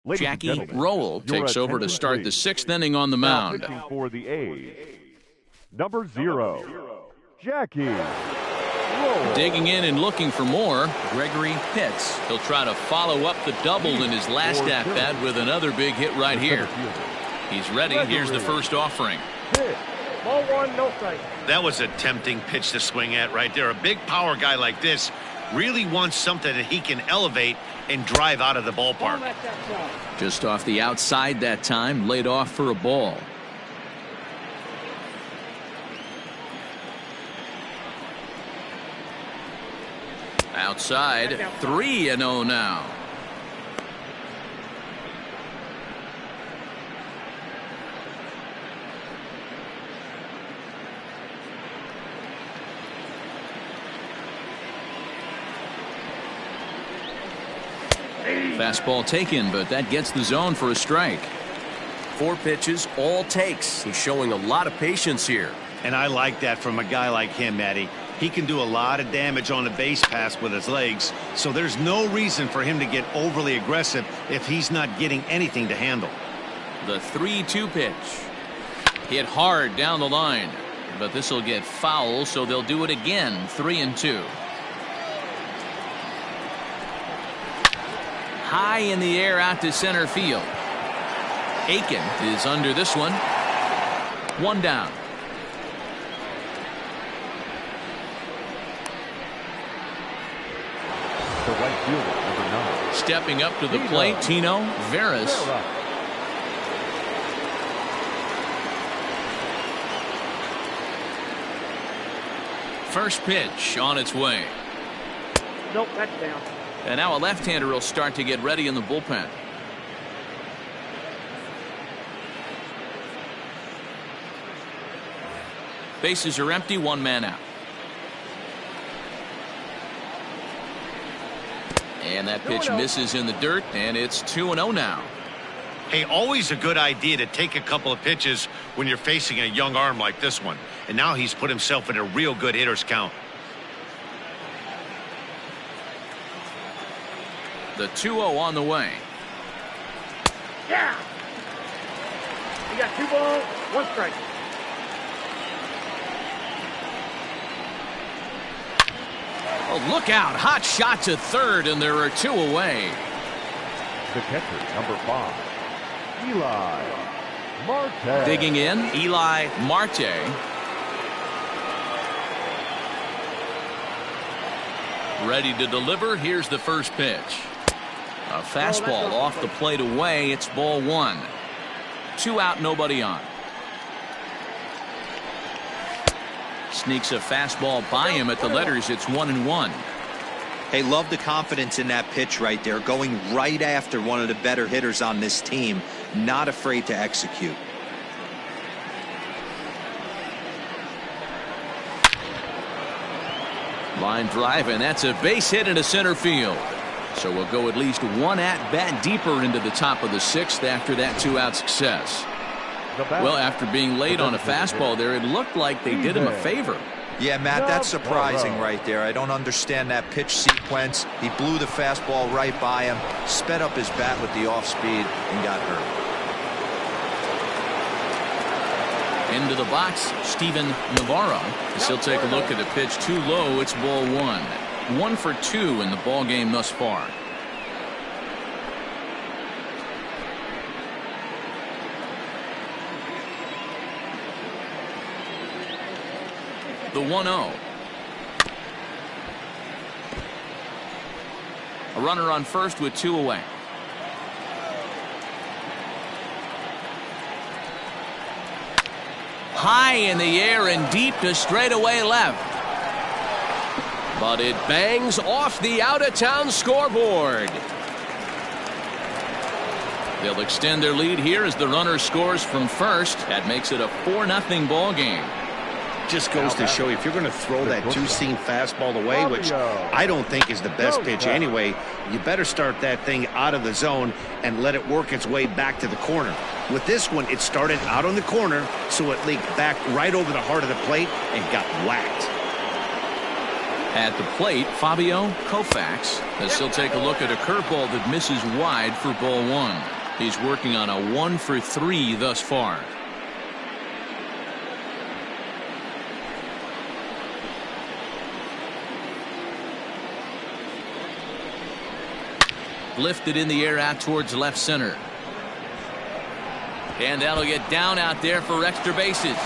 Ladies and Jackie gentlemen, Rowell your takes over to attention, start the please. 6th inning on the Now mound. pitching for the A's, number 0, Jackie Rowell. Digging in and looking for more, Gregory Pitts. He'll try to follow up the double in his last at-bat with another big hit right here. He's ready. Here's the first offering. Ball 1, no strike. That was a tempting pitch to swing at right there. A big power guy like this really wants something that he can elevate and drive out of the ballpark. Just off the outside that time, laid off for a ball. Outside, 3-0 now. Fastball taken, but that gets the zone for a strike. 4 pitches, all takes. He's showing a lot of patience here. And I like that from a guy like him, Matty. He can do a lot of damage on the base pass with his legs, so there's no reason for him to get overly aggressive if he's not getting anything to handle. The 3-2 pitch. Hit hard down the line, but this will get foul, so they'll do it again. 3-2. High in the air out to center field. Aiken is under this one. 1 down. The right fielder, number 9. Stepping up to the plate, Tino Veras. First pitch on its way. Nope, that's down. And now a left-hander will start to get ready in the bullpen. Bases are empty, 1 man out. And that pitch misses in the dirt, and it's 2-0 now. Hey, always a good idea to take a couple of pitches when you're facing a young arm like this one. And now he's put himself in a real good hitter's count. The 2-0 on the way. Yeah! You got 2 balls, 1 strike. Oh, look out. Hot shot to third, and there are 2 away. The catcher, number 5, Eli Marte. Digging in, Eli Marte. Ready to deliver. Here's the first pitch. A fastball off the plate away. It's ball 1. 2 out, nobody on. Sneaks a fastball by him at the letters. It's 1-1. Hey, love the confidence in that pitch right there. Going right after one of the better hitters on this team. Not afraid to execute. Line drive, and that's a base hit into center field. So we'll go at least 1 at-bat deeper into the top of the 6th after that 2-out success. Well, after being late on a fastball there, it looked like they did him a favor. Yeah, Matt, that's surprising right there. I don't understand that pitch sequence. He blew the fastball right by him, sped up his bat with the off-speed, and got hurt. Into the box, Steven Navarro. As he'll take a look at the pitch too low. It's ball 1. 1 for 2 in the ball game thus far. The 1-0. A runner on first with 2 away. High in the air and deep to straightaway left. But it bangs off the out-of-town scoreboard. They'll extend their lead here as the runner scores from first. That makes it a 4-0 ball game. Just goes to show you, if you're going to throw that 2-seam fastball away, which I don't think is the best pitch anyway, you better start that thing out of the zone and let it work its way back to the corner. With this one, it started out on the corner, so it leaked back right over the heart of the plate and got whacked. At the plate, Fabio Koufax, as he'll take a look at a curveball that misses wide for ball one. He's working on a 1-for-3 thus far. Lifted in the air out towards left center. And that'll get down out there for extra bases.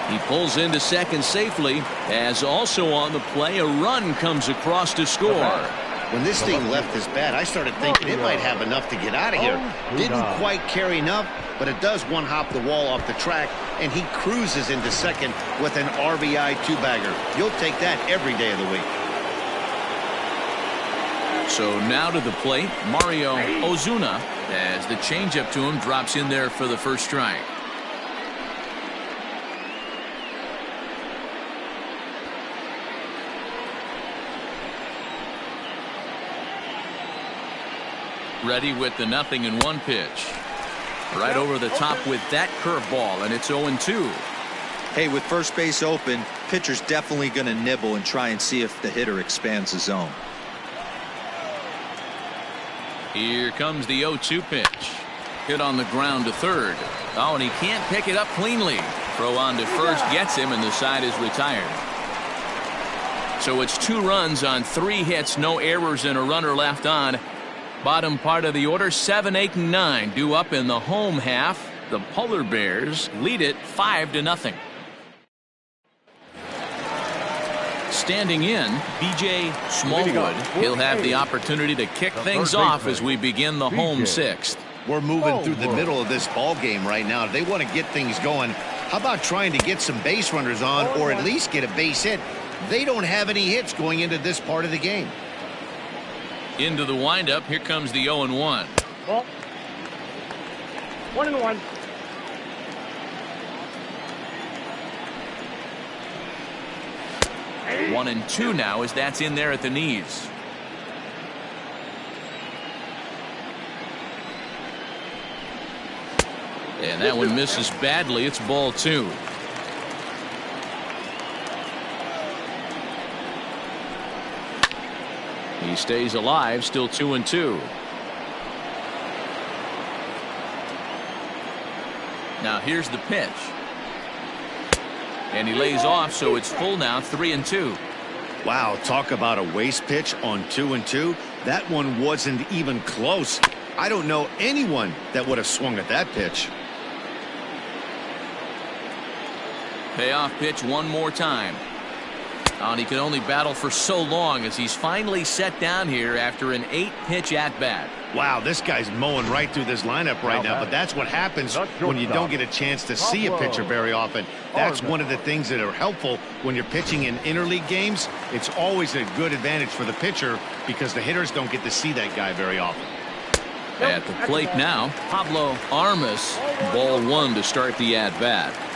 He pulls into second safely, as also on the play a run comes across to score. When this thing left his bat, I started thinking it might have enough to get out of here. Didn't quite carry enough, but it does one hop the wall off the track, and he cruises into second with an RBI two-bagger. You'll take that every day of the week. So now to the plate, Mario Ozuna, as the changeup to him drops in there for the first strike. Ready with the 0-1 pitch. Right over the top with that curveball, and it's 0-2. Hey, with first base open, pitcher's definitely going to nibble and try and see if the hitter expands the zone. Here comes the 0-2 pitch. Hit on the ground to third. Oh, and he can't pick it up cleanly. Throw on to first gets him, and the side is retired. So it's 2 runs on 3 hits, no errors, and a runner left on. Bottom part of the order, 7, 8, and 9 due up in the home half. The Polar Bears lead it 5-0. Standing in, B.J. Smallwood. He'll have the opportunity to kick things off as we begin the home 6th. We're moving through the middle of this ball game right now. They want to get things going. How about trying to get some base runners on, or at least get a base hit? They don't have any hits going into this part of the game. Into the windup, here comes the 0-1. Ball. 1-1. Hey. 1-2 now, as that's in there at the knees. And that one misses badly. It's ball 2. He stays alive, still 2-2. Now here's the pitch. And he lays off, so it's full now, 3-2. Wow, talk about a waste pitch on 2-2. That one wasn't even close. I don't know anyone that would have swung at that pitch. Payoff pitch one more time. And he can only battle for so long as he's finally set down here after an 8-pitch at-bat. Wow, this guy's mowing right through this lineup right now, but that's what happens when you don't get a chance to see a pitcher very often. That's one of the things that are helpful when you're pitching in interleague games. It's always a good advantage for the pitcher because the hitters don't get to see that guy very often. At the plate now, Pablo Armas, ball 1 to start the at-bat.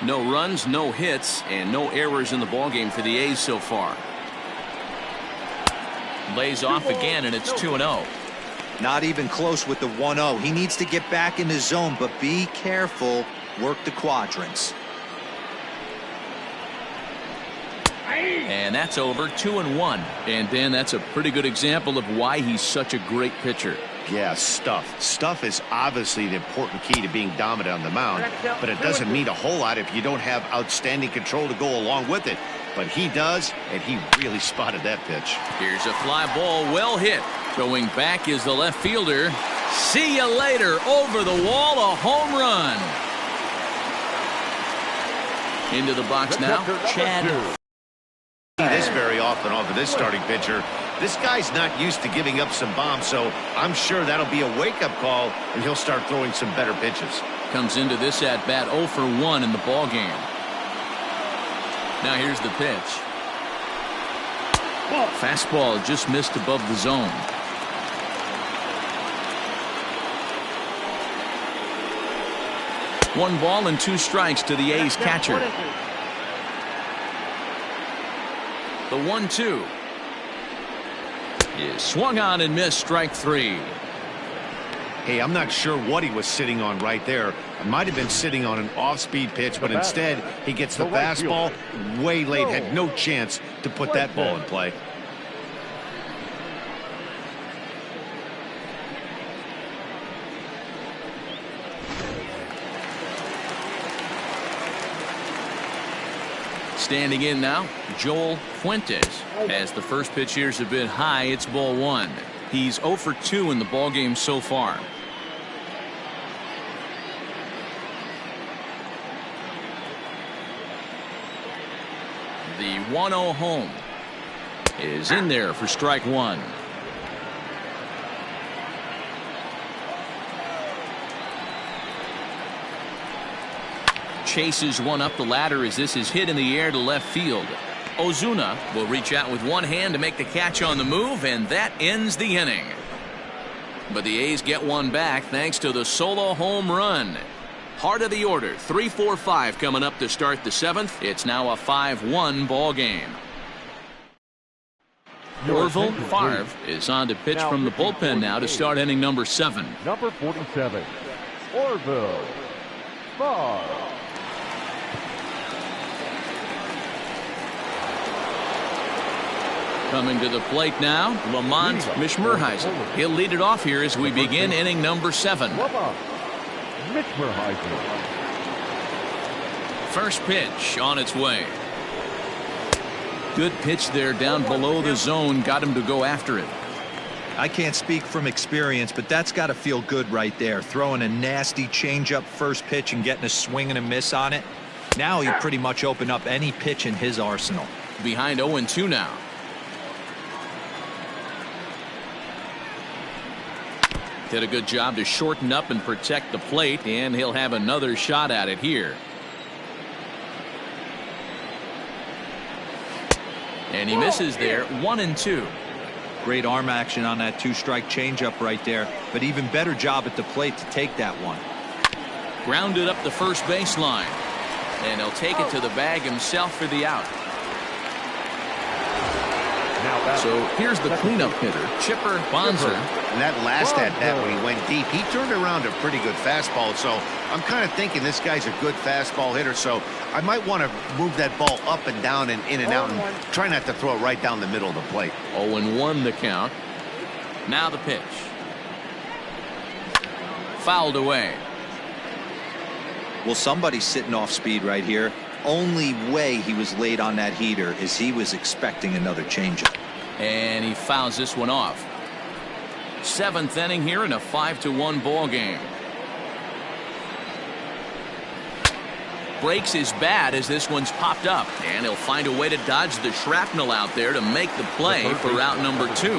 No runs, no hits, and no errors in the ballgame for the A's so far. Lays off again, and it's 2-0. Not even close with the 1-0. He needs to get back in the zone, but be careful. Work the quadrants. And that's over, 2-1. And Dan, that's a pretty good example of why he's such a great pitcher. Yeah, stuff. Stuff is obviously the important key to being dominant on the mound, but it doesn't mean a whole lot if you don't have outstanding control to go along with it. But he does, and he really spotted that pitch. Here's a fly ball, well hit. Going back is the left fielder. See you later. Over the wall, a home run. Into the box now, Chad. This very often off of this starting pitcher. This guy's not used to giving up some bombs, so I'm sure that'll be a wake-up call, and he'll start throwing some better pitches. Comes into this at-bat 0 for 1 in the ball game. Now here's the pitch. Fastball just missed above the zone. One ball and 2 strikes to the A's catcher. The 1-2 is swung on and missed, strike 3. Hey, I'm not sure what he was sitting on right there. It might have been sitting on an off-speed pitch, but instead he gets the fastball way late. Had no chance to put that ball in play. Standing in now, Joel Fuentes. As the first pitch here's a bit high, it's ball one. He's 0 for 2 in the ballgame so far. The 1-0 home is in there for strike one. Chases one up the ladder as this is hit in the air to left field. Ozuna will reach out with one hand to make the catch on the move, and that ends the inning. But the A's get one back thanks to the solo home run. Heart of the order, 3-4-5 coming up to start the seventh. It's now a 5-1 ball game. Orville Favre is on to pitch from the bullpen now to start inning number 7. Number 47, Orville Favre. Coming to the plate now, Lamont Mishmerheisen. He'll lead it off here as we begin inning number 7. First pitch on its way. Good pitch there down below the zone. Got him to go after it. I can't speak from experience, but that's got to feel good right there. Throwing a nasty changeup first pitch and getting a swing and a miss on it. Now he pretty much opened up any pitch in his arsenal. Behind 0-2 now. Did a good job to shorten up and protect the plate, and he'll have another shot at it here. And he misses there. 1-2. Great arm action on that two-strike changeup right there, but even better job at the plate to take that one. Grounded up the first baseline, and he'll take it to the bag himself for the out. So here's the cleanup hitter, Chipper Bonser. And that last at-bat when he went deep, he turned around a pretty good fastball. So I'm kind of thinking this guy's a good fastball hitter. So I might want to move that ball up and down and in and out and try not to throw it right down the middle of the plate. 0-1 the count. Now the pitch. Fouled away. Well, somebody's sitting off speed right here. Only way he was late on that heater is he was expecting another changeup. And he fouls this one off. 7th inning here in a 5-1 ball game. Breaks his bat as this one's popped up, and he'll find a way to dodge the shrapnel out there to make the play for out number 2.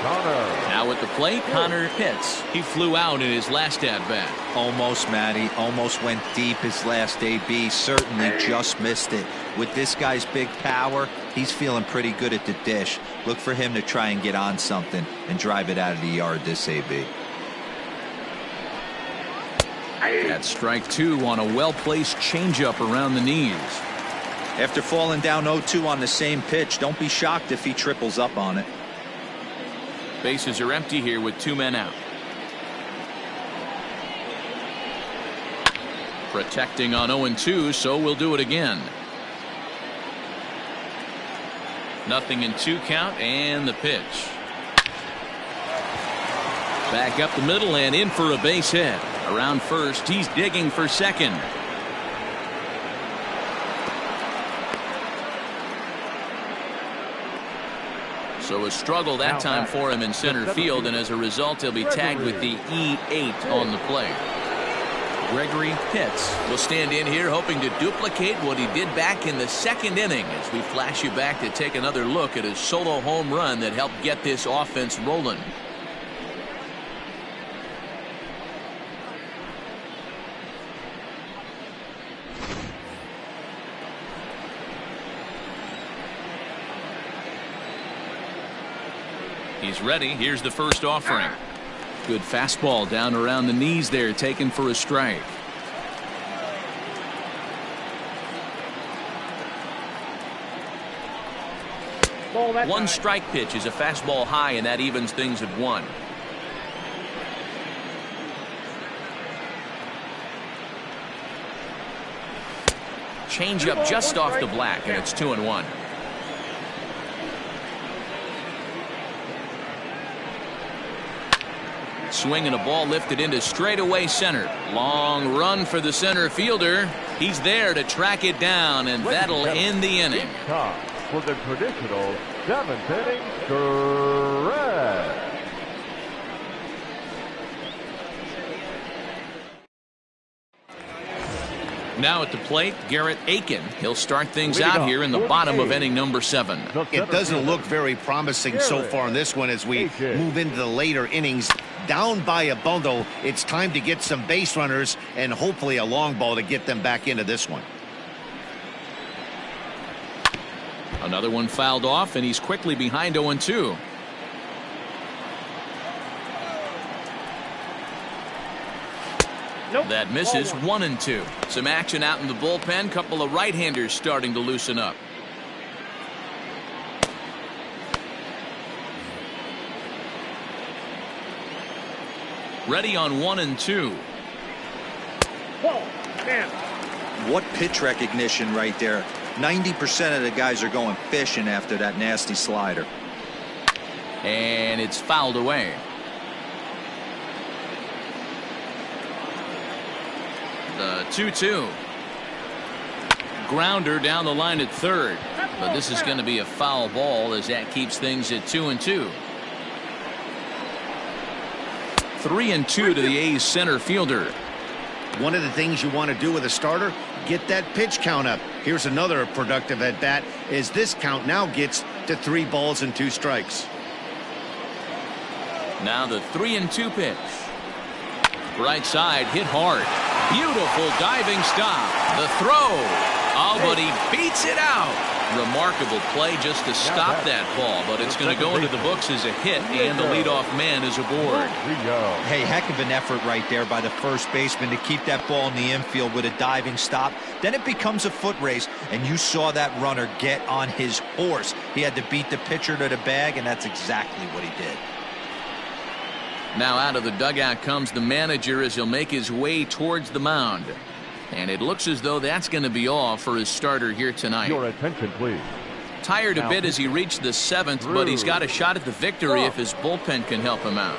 Now at the plate, Connor Pitts. He flew out in his last at-bat. Almost, Matty. Almost went deep his last AB. Certainly just missed it. With this guy's big power, he's feeling pretty good at the dish. Look for him to try and get on something and drive it out of the yard this AB. That's strike 2 on a well-placed changeup around the knees. After falling down 0-2 on the same pitch, don't be shocked if he triples up on it. Bases are empty here with 2 men out. Protecting on 0-2, so we'll do it again. Nothing in 2 count, and the pitch. Back up the middle and in for a base hit. Around first, he's digging for second. So a struggle that time for him in center field, and as a result he'll be tagged with the E8 on the play. Gregory Pitts will stand in here hoping to duplicate what he did back in the 2nd inning as we flash you back to take another look at his solo home run that helped get this offense rolling. He's ready. Here's the first offering. Good fastball down around the knees there, taken for a strike. One strike pitch is a fastball high, and that evens things at 1. changeup just off the black, and it's 2-1. Swinging a ball lifted into straightaway center. Long run for the center fielder. He's there to track it down, and that'll end the inning. Time for the traditional 7th inning stretch. Now at the plate, Garrett Aiken. He'll start things out here in the bottom of inning number 7. It doesn't look very promising so far in this one as we move into the later innings. Down by a bundle, it's time to get some base runners and hopefully a long ball to get them back into this one. Another one fouled off, and he's quickly behind 0-2. Nope. That misses. 1-2. Some action out in the bullpen. Couple of right-handers starting to loosen up. Ready on 1-2. Ball. Man. What pitch recognition right there. 90% of the guys are going fishing after that nasty slider. And it's fouled away. The 2-2. Grounder down the line at third. But this is going to be a foul ball as that keeps things at 2-2. 3-2 to the A's center fielder. One of the things you want to do with a starter, get that pitch count up. Here's another productive at bat as this count now gets to 3 balls and 2 strikes. Now the 3-2 pitch. Right side hit hard. Beautiful diving stop. The throw. Oh, but he beats it out. Remarkable play just to stop that ball, but it's going to go into the books as a hit, and the leadoff man is aboard. Hey, heck of an effort right there by the first baseman to keep that ball in the infield with a diving stop. Then it becomes a foot race, and you saw that runner get on his horse. He had to beat the pitcher to the bag, and that's exactly what he did. Now out of the dugout comes the manager as he'll make his way towards the mound. And it looks as though that's going to be all for his starter here tonight. Your attention, please. Tired a bit as he reached the 7th, but he's got a shot at the victory if his bullpen can help him out.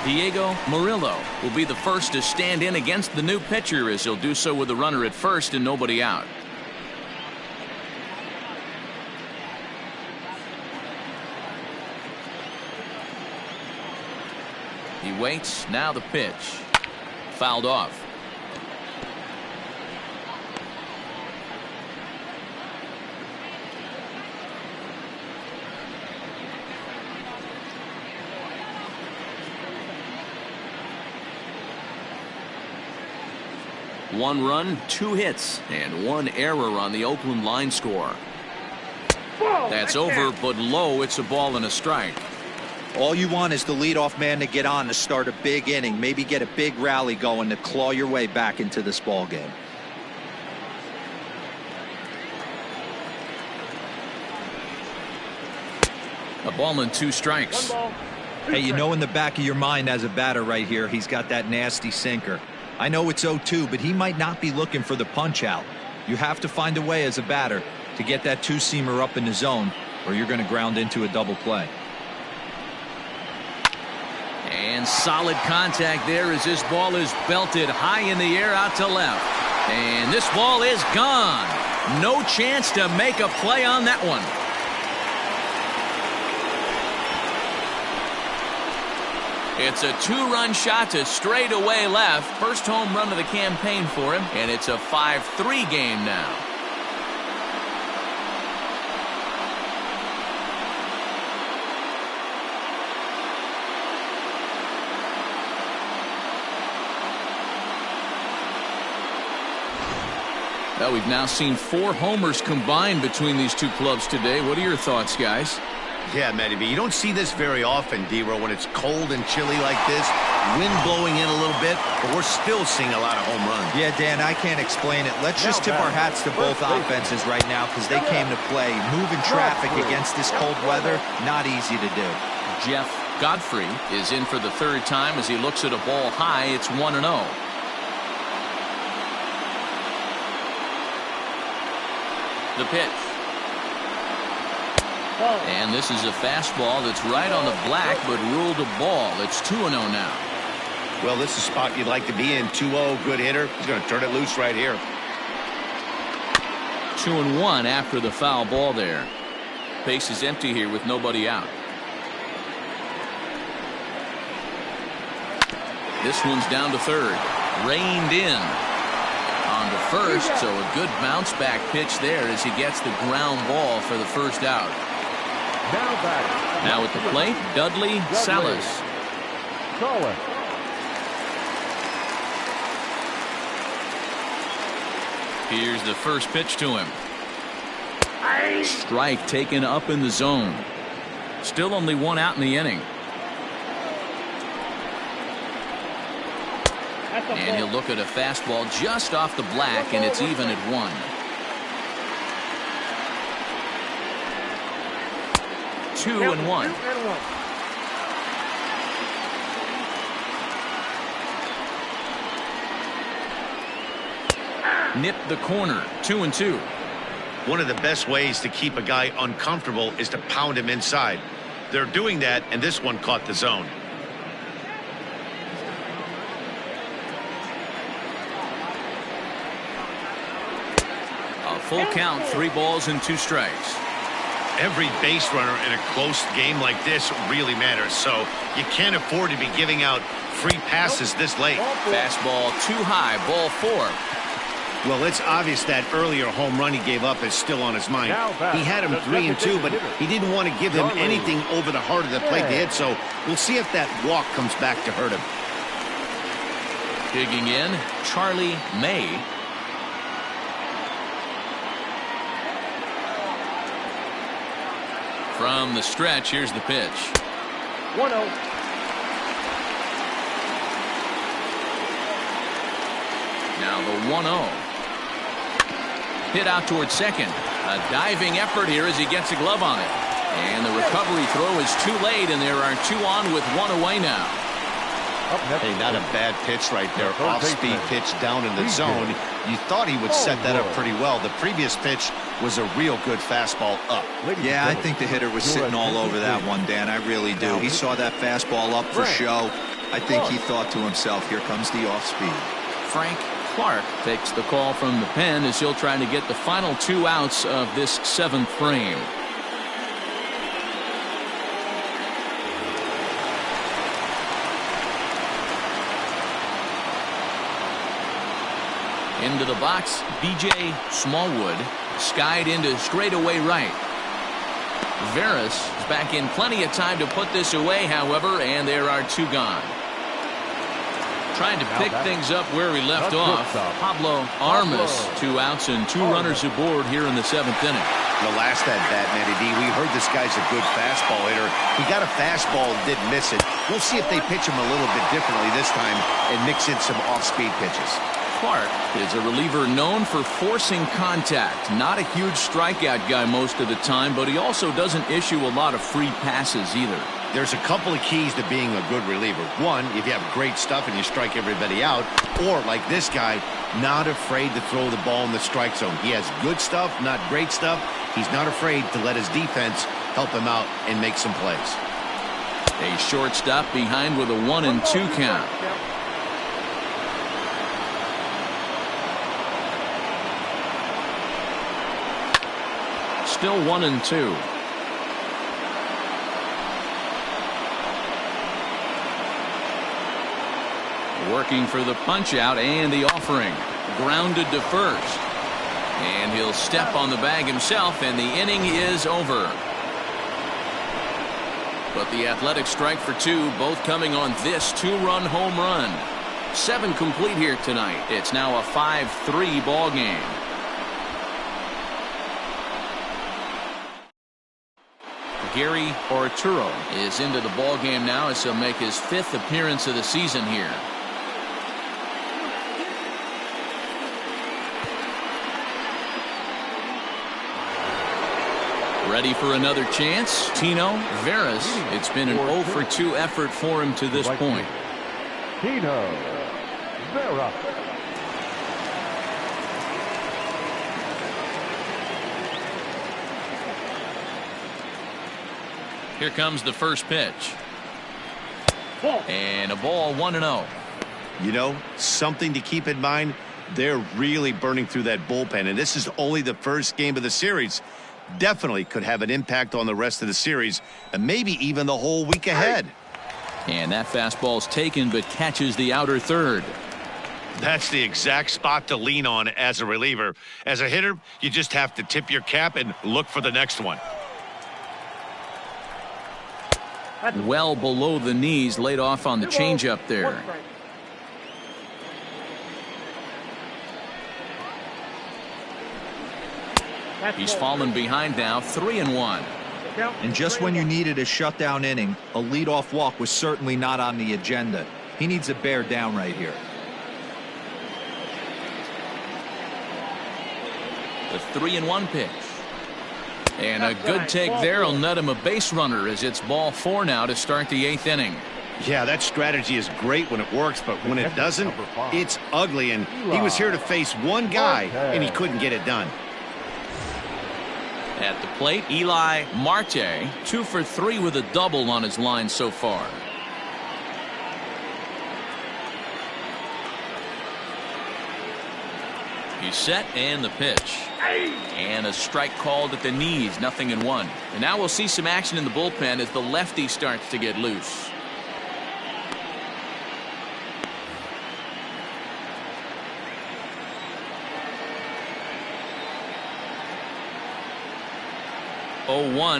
Diego Murillo will be the first to stand in against the new pitcher as he'll do so with a runner at first and nobody out. He waits. Now the pitch. Fouled off. One run, 2 hits, and 1 error on the Oakland line score. That's over, but low. It's a ball and a strike. All you want is the leadoff man to get on to start a big inning, maybe get a big rally going to claw your way back into this ball game. A ball and 2 strikes. 1 ball, 2 Hey, you know strikes. in the back of your mind as a batter right here, he's got that nasty sinker. I know it's 0-2, but he might not be looking for the punch out. You have to find a way as a batter to get that 2-seamer up in the zone, or you're going to ground into a double play. And solid contact there as this ball is belted high in the air out to left. And this ball is gone. No chance to make a play on that one. It's a 2-run shot to straightaway left. First home run of the campaign for him, and it's a 5-3 game now. Well, we've now seen 4 homers combined between these two clubs today. What are your thoughts, guys? Yeah, Matty B, you don't see this very often, D-Row, when it's cold and chilly like this. Wind blowing in a little bit, but we're still seeing a lot of home runs. Yeah, Dan, I can't explain it. Let's just tip our hats to both offenses right now because they came to play. Moving traffic against this cold weather, not easy to do. Jeff Godfrey is in for the third time as he looks at a ball high. It's 1-0. The pitch. And this is a fastball that's right on the black, but ruled a ball. It's 2-0 now. Well, this is a spot you'd like to be in. 2-0, good hitter. He's going to turn it loose right here. 2-1 after the foul ball there. Base is empty here with nobody out. This one's down to third. Reined in. On to first, so a good bounce back pitch there as he gets the ground ball for the first out. Now at the plate, Dudley Salas. Here's the first pitch to him. Strike taken up in the zone. Still only one out in the inning. And he'll look at a fastball just off the black, and it's even at 1. 2-1. Nipped the corner. 2-2. One of the best ways to keep a guy uncomfortable is to pound him inside. They're doing that, and this one caught the zone. A full count, 3 balls and 2 strikes. Every base runner in a close game like this really matters, so you can't afford to be giving out free passes this late. Fastball too high, ball 4. Well, it's obvious that earlier home run he gave up is still on his mind. He had him 3-2, but he didn't want to give him anything over the heart of the plate to hit, so we'll see if that walk comes back to hurt him. Digging in, Charlie May. From the stretch, here's the pitch. 1-0. Now the 1-0. Hit out towards second. A diving effort here as he gets a glove on it. And the recovery throw is too late, and there are 2 on with 1 away now. Hey, not a bad pitch right there. Off-speed pitch down in the zone. You thought he would set that up pretty well. The previous pitch was a real good fastball up. Yeah, I think the hitter was sitting all over that one, Dan. I really do. He saw that fastball up for show. I think he thought to himself, here comes the off-speed. Frank Clark takes the call from the pen as he'll try to get the final 2 outs of this 7th frame. Into the box, B.J. Smallwood skied into straightaway right. Veras is back in plenty of time to put this away, however, and there are 2 gone. Trying to pick things up where he left off. Pablo Armas, 2 outs and 2 runners aboard here in the 7th inning. The last at bat, Matty D, we heard this guy's a good fastball hitter. He got a fastball and didn't miss it. We'll see if they pitch him a little bit differently this time and mix in some off-speed pitches. Clark is a reliever known for forcing contact. Not a huge strikeout guy most of the time, but he also doesn't issue a lot of free passes either. There's a couple of keys to being a good reliever. One, if you have great stuff and you strike everybody out, or like this guy, not afraid to throw the ball in the strike zone. He has good stuff, not great stuff. He's not afraid to let his defense help him out and make some plays. A shortstop behind with a 1-2 count. Still 1-2. Working for the punch out and the offering. Grounded to first. And he'll step on the bag himself, and the inning is over. But the Athletics strike for 2, both coming on this 2-run home run. 7 complete here tonight. It's now a 5-3 ball game. Gary Arturo is into the ball game now as he'll make his 5th appearance of the season here. Ready for another chance. Tino Veras. It's been an 0 for 2 effort for him to this point. Tino Vera. Here comes the first pitch. And a ball, 1-0. You know, something to keep in mind, they're really burning through that bullpen, and this is only the first game of the series. Definitely could have an impact on the rest of the series, and maybe even the whole week ahead. And that fastball's taken, but catches the outer third. That's the exact spot to lean on as a reliever. As a hitter, you just have to tip your cap and look for the next one. Well below the knees, laid off on the changeup there. He's fallen behind now, 3-1. And just when you needed a shutdown inning, a leadoff walk was certainly not on the agenda. He needs to bear down right here. The 3-1 pitch. And a good take there will net him a base runner as it's ball 4 now to start the 8th inning. Yeah, that strategy is great when it works, but when it doesn't, it's ugly. And he was here to face one guy, and he couldn't get it done. At the plate, Eli Marte, 2 for 3 with a double on his line so far. He's set, and the pitch. And a strike called at the knees, 0-1. And now we'll see some action in the bullpen as the lefty starts to get loose.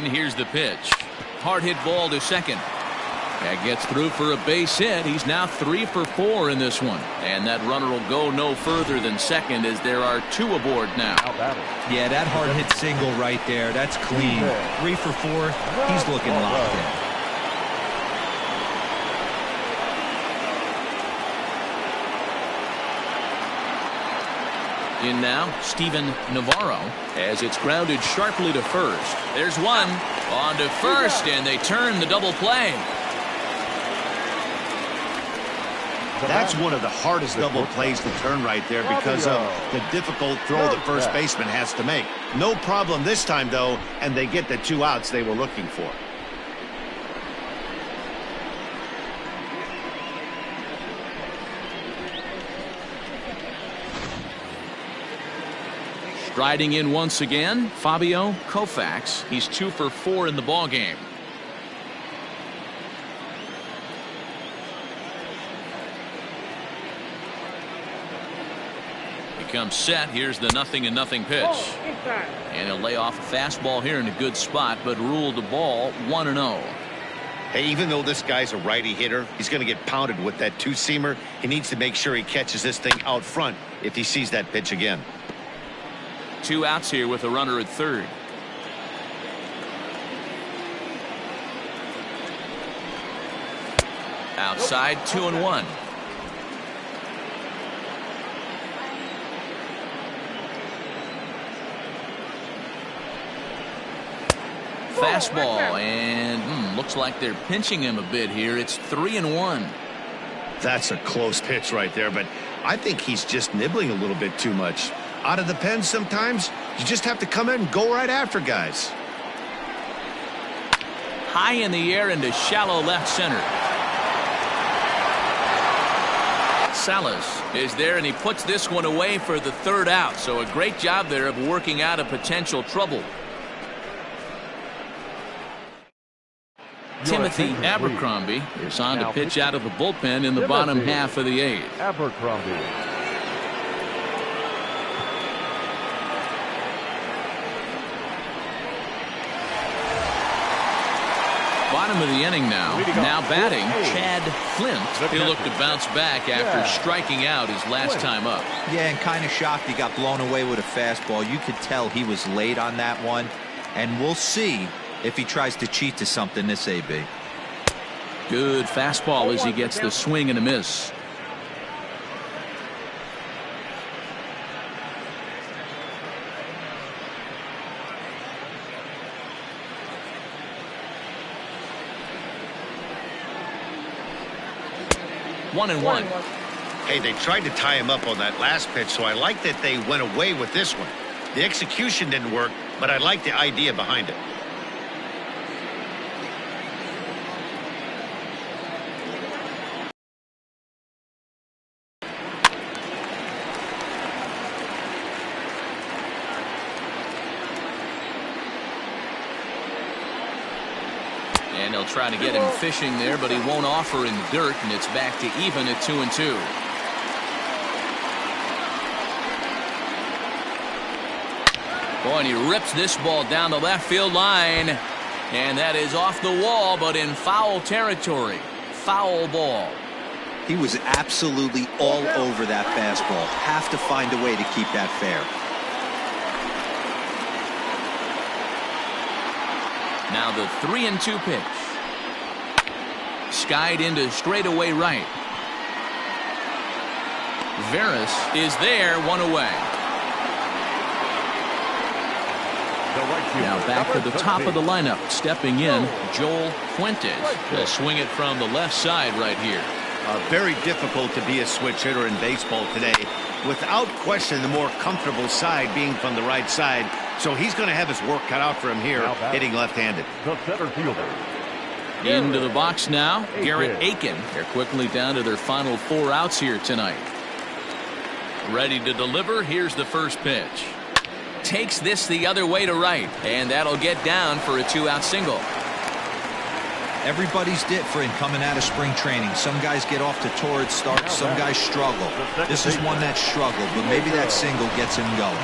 Here's the pitch. Hard hit ball to second. That gets through for a base hit. He's now 3 for 4 in this one. And that runner will go no further than second as there are 2 aboard now. Yeah, that hard hit single right there. That's clean. 3 for 4. He's looking locked in. In now, Steven Navarro, as it's grounded sharply to first. There's one on to first, and they turn the double play. That's one of the hardest double plays to turn right there because of the difficult throw the first baseman has to make. No problem this time, though, and they get the 2 outs they were looking for. Striding in once again, Fabio Koufax. He's 2 for 4 in the ballgame. He comes set. Here's the 0-0 pitch. And he'll lay off a fastball here in a good spot, but ruled the ball 1-0. Hey, even though this guy's a righty hitter, he's going to get pounded with that 2-seamer. He needs to make sure he catches this thing out front if he sees that pitch again. 2 outs here with a runner at third. Outside, 2-1. Fastball, and looks like they're pinching him a bit here. It's 3-1. That's a close pitch right there, but I think he's just nibbling a little bit too much. Out of the pen sometimes, you just have to come in and go right after guys. High in the air into shallow left center. Salas is there, and he puts this one away for the 3rd out. So a great job there of working out a potential trouble. Timothy Abercrombie is on to pitch out of the bullpen in the bottom half of the 8th. Abercrombie. Bottom of the inning now. Now batting, Chad Flint. He'll look to bounce back after striking out his last time up. Yeah, and kind of shocked he got blown away with a fastball. You could tell he was late on that one. And we'll see if he tries to cheat to something this AB. Good fastball as he gets the swing and a miss. One and one. Hey, they tried to tie him up on that last pitch, so I like that they went away with this one. The execution didn't work, but I like the idea behind it. And they'll try to get him fishing there, but he won't offer in the dirt, and it's back to even at 2-2. Boy, and he rips this ball down the left field line, and that is off the wall, but in foul territory. Foul ball. He was absolutely all over that fastball. Have to find a way to keep that fair. Now the 3-2 pitch. Skied into straightaway right. Veras is there, one away. Now back to the top of the lineup. Stepping in, Joel Fuentes. They'll swing it from the left side right here. Very difficult to be a switch hitter in baseball today. Without question, the more comfortable side being from the right side. So he's going to have his work cut out for him here, hitting left-handed. The center fielder. Into the box now, Garrett Aiken. They're quickly down to their final 4 outs here tonight. Ready to deliver. Here's the first pitch. Takes this the other way to right, and that'll get down for a 2-out single. Everybody's different coming out of spring training. Some guys get off to torrid starts, some guys struggle. This is one that struggled, but maybe that single gets him going.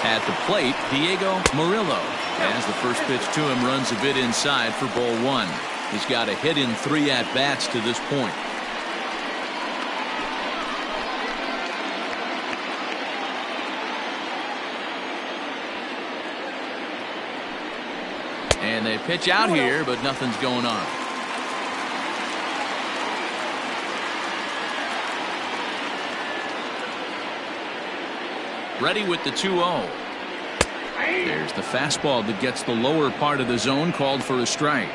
At the plate, Diego Murillo. As the first pitch to him runs a bit inside for ball 1. He's got a hit in 3 at-bats to this point. And they pitch out here, but nothing's going on. Ready with the 2-0. There's the fastball that gets the lower part of the zone, called for a strike.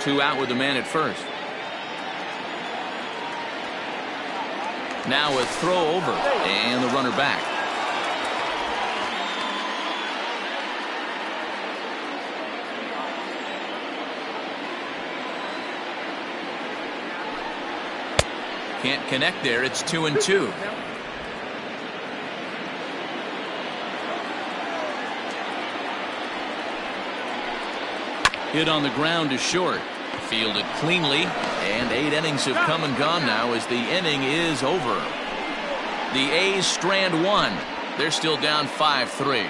Two out with the man at first. Now a throw over, and the runner back. Can't connect there. It's 2-2. Hit on the ground is short. Fielded cleanly, and 8 innings have come and gone now as the inning is over. The A's strand 1. They're still down 5-3.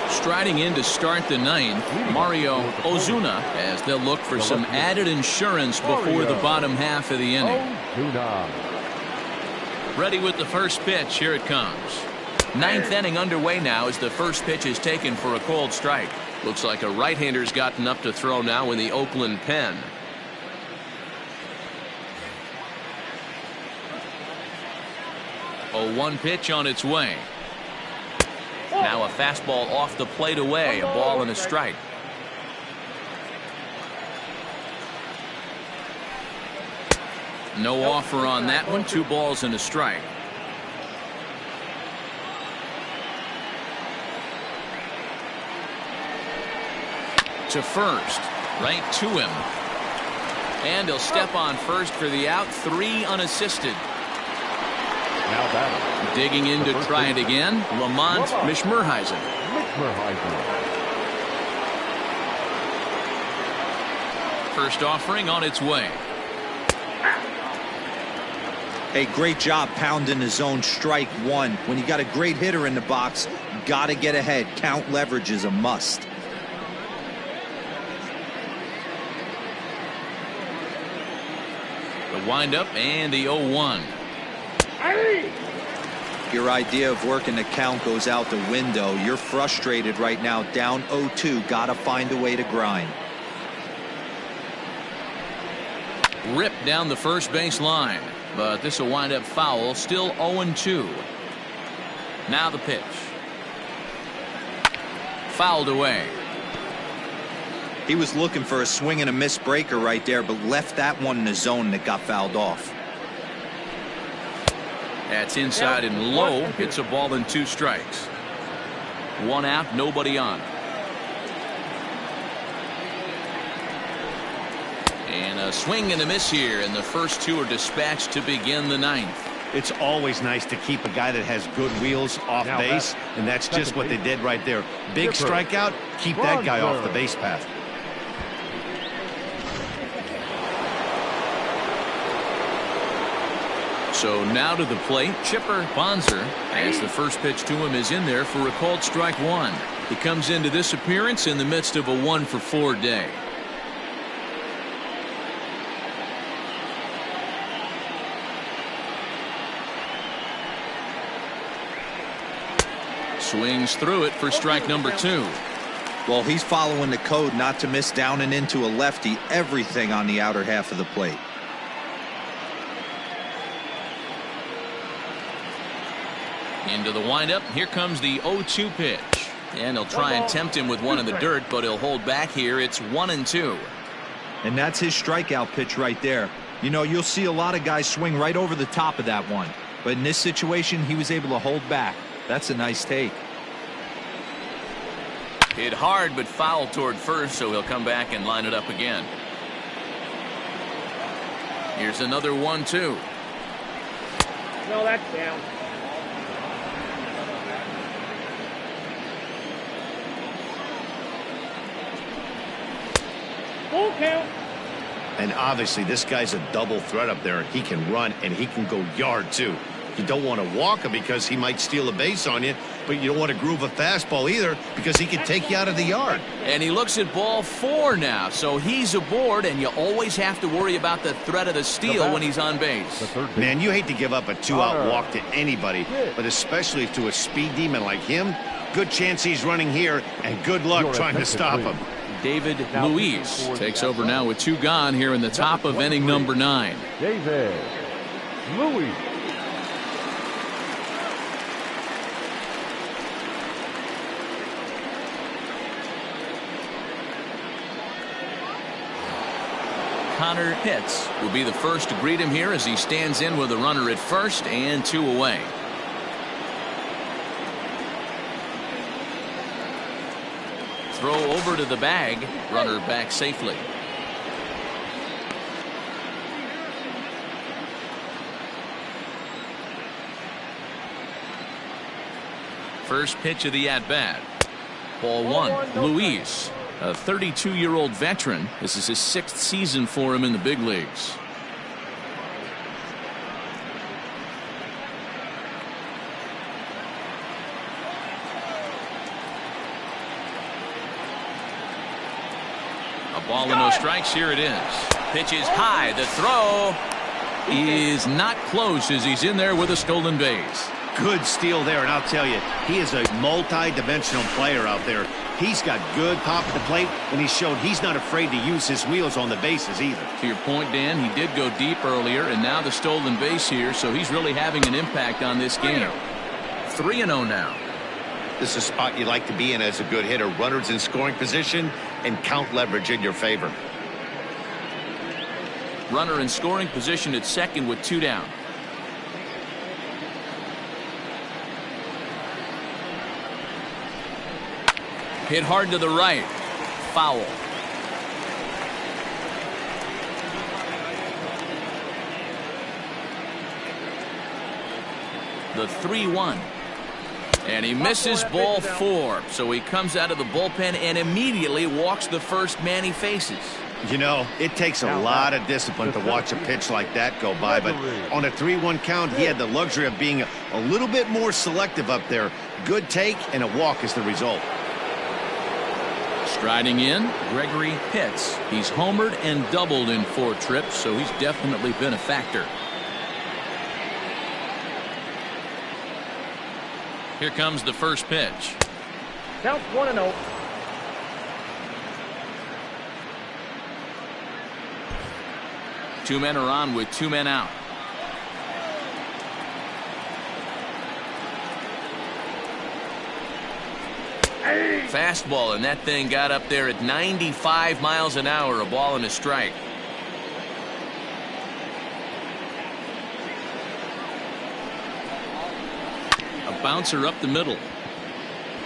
Striding in to start the 9th, Mario Ozuna, as they'll look for some added insurance before the bottom half of the inning. Ready with the first pitch. Here it comes. 9th inning underway now as the first pitch is taken for a called strike. Looks like a right-hander's gotten up to throw now in the Oakland pen. A 1 pitch on its way. Now a fastball off the plate away, a ball and a strike. No offer on that one. 2 balls and a strike. To first, right to him. And he'll step on first for the out. 3 unassisted. Now batting. Digging in to try it again, Lamont Mishmerheisen. First offering on its way. Hey, great job pounding the zone. Strike one. When you got a great hitter in the box, got to get ahead. Count leverage is a must. The windup and the 0-1. Your idea of working the count goes out the window. You're frustrated right now, down 0-2. Got to find a way to grind. Ripped down the first base line, but this will wind up foul. Still 0-2. Now the pitch. Fouled away. He was looking for a swing and a miss breaker right there, but left that one in the zone that got fouled off. That's inside and low. It's a ball and 2 strikes. 1 out, nobody on. And a swing and a miss here, and the first 2 are dispatched to begin the 9th. It's always nice to keep a guy that has good wheels off base, and that's just what they did right there. Big strikeout, keep that guy off the base path. So now to the plate, Chipper Bonser, as the first pitch to him is in there for a called strike 1. He comes into this appearance in the midst of a 1-for-4 day. Swings through it for strike number 2. Well, he's following the code not to miss down and into a lefty. Everything on the outer half of the plate. Into the windup. Here comes the 0-2 pitch. And he'll try and tempt him with one in the dirt, but he'll hold back here. It's 1-2. And that's his strikeout pitch right there. You know, you'll see a lot of guys swing right over the top of that one. But in this situation, he was able to hold back. That's a nice take. Hit hard, but foul toward first, so he'll come back and line it up again. Here's another 1-2. No, that's down. Full count. And obviously this guy's a double threat up there. He can run and he can go yard too. You don't want to walk him because he might steal a base on you, but you don't want to groove a fastball either because he can take you out of the yard. And he looks at ball 4 now, so he's aboard, and you always have to worry about the threat of the steal when he's on base. Man, you hate to give up a 2-out walk to anybody, but especially to a speed demon like him. Good chance he's running here, and good luck trying to stop him. David Luis takes over now with 2 gone here in the top of inning number 9. David Luis. Connor Pitts will be the first to greet him here as he stands in with a runner at first and 2 away. Throw over to the bag. Runner back safely. First pitch of the at-bat. Ball 1. Luis, a 32-year-old veteran. This is his 6th season for him in the big leagues. A ball and no strikes. Here it is. Pitch is high. The throw is not close as he's in there with a stolen base. Good steal there, and I'll tell you, he is a multi-dimensional player out there. He's got good pop at the plate, and he showed he's not afraid to use his wheels on the bases either. To your point, Dan, he did go deep earlier, and now the stolen base here, so he's really having an impact on this game. 3-0 now. This is a spot you like to be in as a good hitter. Runners in scoring position and count leverage in your favor. Runner in scoring position at second with 2 down. Hit hard to the right. Foul. The 3-1. And he misses ball 4. So he comes out of the bullpen and immediately walks the first man he faces. You know, it takes a lot of discipline to watch a pitch like that go by, but on a 3-1 count, he had the luxury of being a little bit more selective up there. Good take, and a walk is the result. Striding in, Gregory Pitts. He's homered and doubled in 4 trips, so he's definitely been a factor. Here comes the first pitch. Count 1-0. Two men are on with 2 men out. Fastball, and that thing got up there at 95 miles an hour, a ball and a strike. A bouncer up the middle.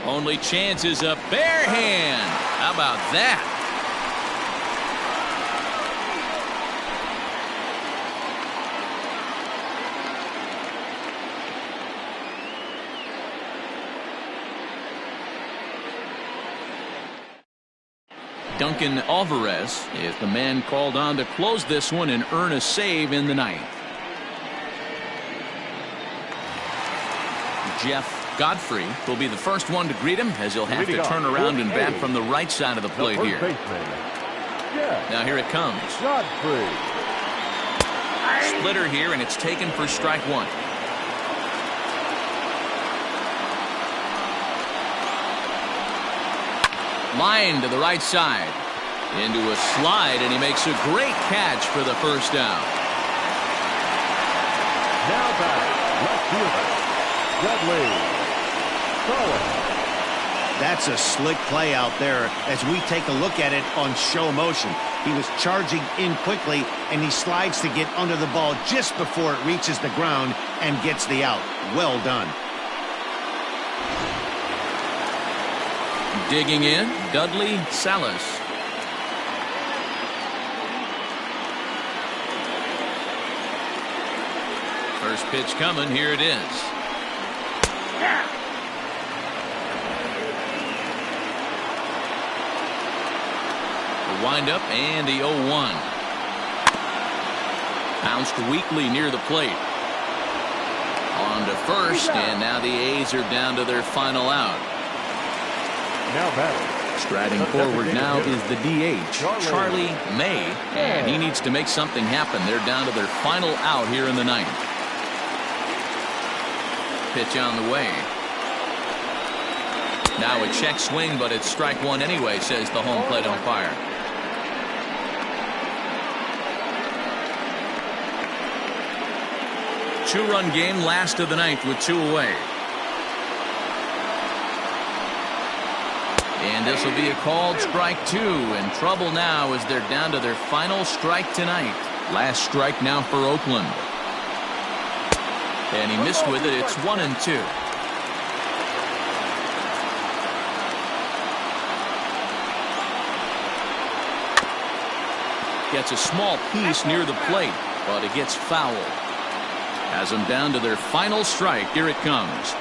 Only chance is a bare hand. How about that? Duncan Alvarez is the man called on to close this one and earn a save in the ninth. Jeff Godfrey will be the first one to greet him, as he'll have to turn around and bat from the right side of the plate here. Now here it comes. Godfrey. Splitter here, and it's taken for strike 1. Line to the right side. Into a slide, and he makes a great catch for the first down. Now back, left fielder, Dudley. That's a slick play out there as we take a look at it on show motion. He was charging in quickly, and he slides to get under the ball just before it reaches the ground and gets the out. Well done. Digging in, Dudley Salas. First pitch coming, here it is. The windup and the 0-1. Bounced weakly near the plate. On to first, and now the A's are down to their final out. Now batting. Striding forward now is the DH, Charlie May, and he needs to make something happen. They're down to their final out here in the ninth. Pitch on the way. Now a check swing, but it's strike 1 anyway, says the home plate umpire. Two-run game, last of the ninth with 2 away. And this will be a called strike 2, and trouble now as they're down to their final strike tonight. Last strike now for Oakland. And he missed with it. It's 1-2. Gets a small piece near the plate, but it gets foul. Has them down to their final strike. Here it comes.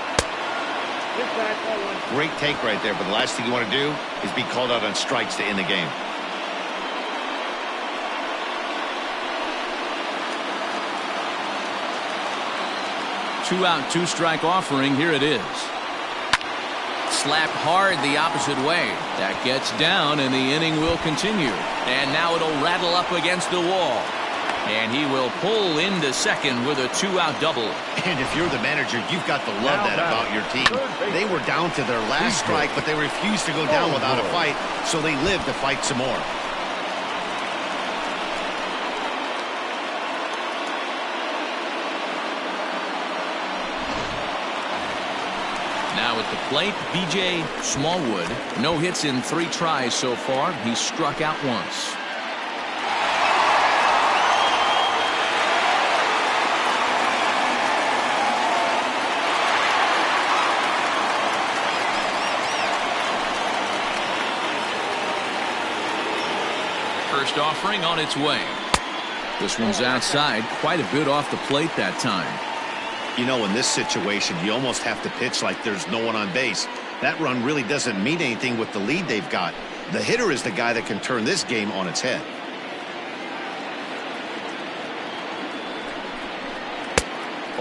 Great take right there, but the last thing you want to do is be called out on strikes to end the game. Two-out, two-strike offering. Here it is. Slapped hard the opposite way. That gets down, and the inning will continue. And now it'll rattle up against the wall. And he will pull into second with a 2-out double. And if you're the manager, you've got to love that about your team. They were down to their last strike, but they refused to go down without a fight, so they lived to fight some more. Now at the plate, B.J. Smallwood. No hits in 3 tries so far. He's struck out once. First offering on its way. This one's outside, quite a bit off the plate that time. You know, in this situation, you almost have to pitch like there's no one on base. That run really doesn't mean anything with the lead they've got. The hitter is the guy that can turn this game on its head.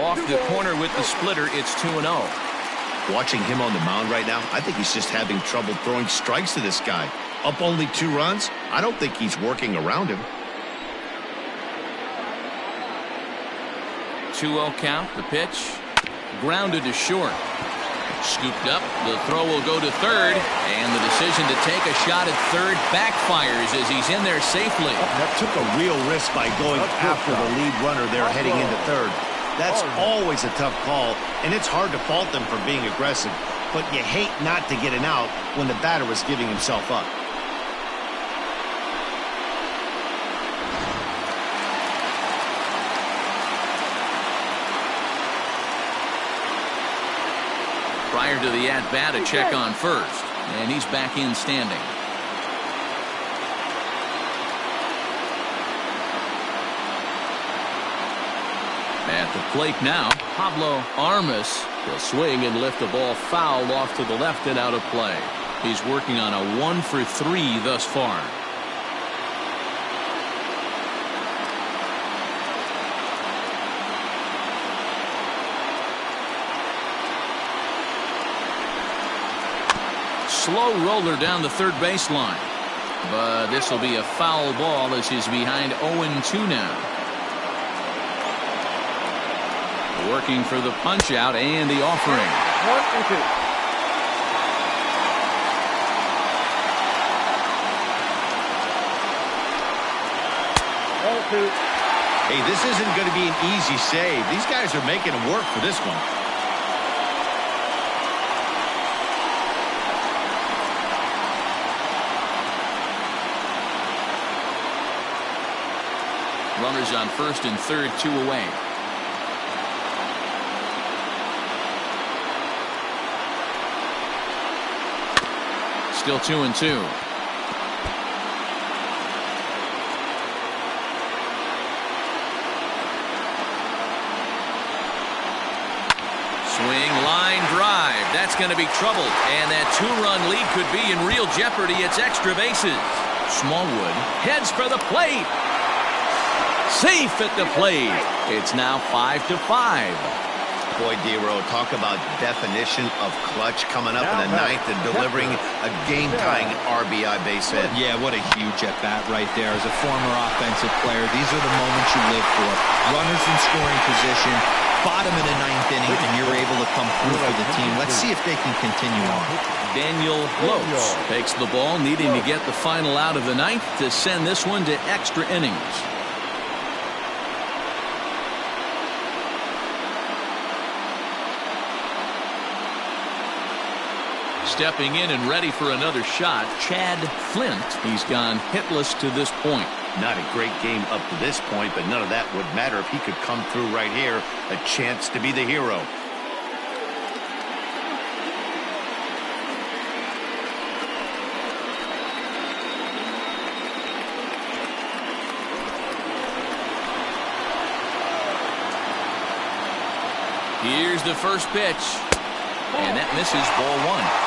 Off the corner with the splitter, it's 2-0. Watching him on the mound right now, I think he's just having trouble throwing strikes to this guy. Up only 2 runs? I don't think he's working around him. 2-0 count, the pitch. Grounded to short. Scooped up, the throw will go to third, and the decision to take a shot at third backfires as he's in there safely. That took a real risk by going after the lead runner there heading into third. That's always a tough call, and it's hard to fault them for being aggressive, but you hate not to get an out when the batter is giving himself up. Prior to the at-bat, a check on first, and he's back in standing. At the plate now, Pablo Armas will swing and lift the ball foul off to the left and out of play. He's working on a 1-for-3 thus far. Slow roller down the third baseline. But this will be a foul ball as he's behind 0-2 now. Working for the punch out and the offering. 1-2. Hey, this isn't going to be an easy save. These guys are making him work for this one. Runners on first and third, 2 away. Still 2-2. Swing, line drive. That's going to be trouble. And that 2-run lead could be in real jeopardy. It's extra bases. Smallwood heads for the plate. Safe at the plate. It's now 5-5. Boy, D-Row, talk about definition of clutch coming up in the ninth and delivering a game-tying RBI base hit. Yeah, what a huge at-bat right there. As a former offensive player, these are the moments you live for. Runners in scoring position, bottom of the ninth inning, and you're able to come through for the team. Let's see if they can continue on. Daniel Lopes takes the ball, needing to get the final out of the ninth to send this one to extra innings. Stepping in and ready for another shot, Chad Flint. He's gone hitless to this point. Not a great game up to this point, but none of that would matter if he could come through right here. A chance to be the hero. Here's the first pitch. And that misses, ball 1.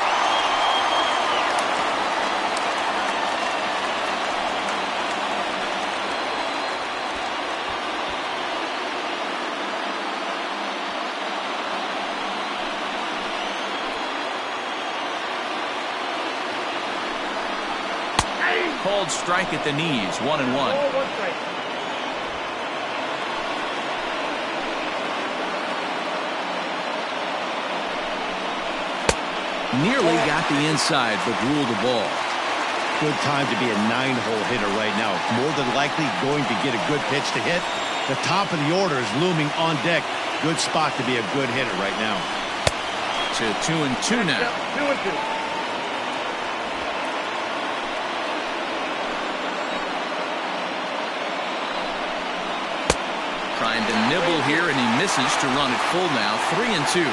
Called strike at the knees, 1-1. Nearly got the inside, but ruled the ball. Good time to be a 9-hole hitter right now. More than likely going to get a good pitch to hit. The top of the order is looming on deck. Good spot to be a good hitter right now. To 2-2 now. 2-2. Trying to nibble here, and he misses to run it full now. 3-2.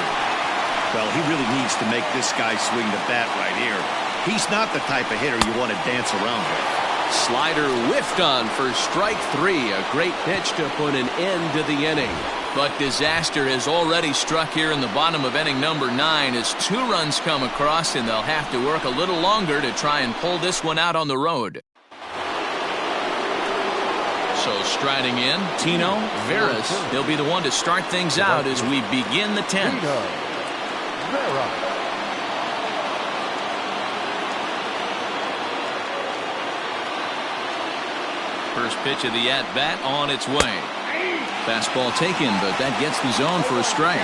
Well, he really needs to make this guy swing the bat right here. He's not the type of hitter you want to dance around with. Slider whiffed on for strike 3. A great pitch to put an end to the inning. But disaster has already struck here in the bottom of inning number 9 as 2 runs come across, and they'll have to work a little longer to try and pull this one out on the road. So striding in, Tino Veras. He'll be the one to start things out as we begin the 10th. First pitch of the at-bat on its way. Fastball taken, but that gets the zone for a strike.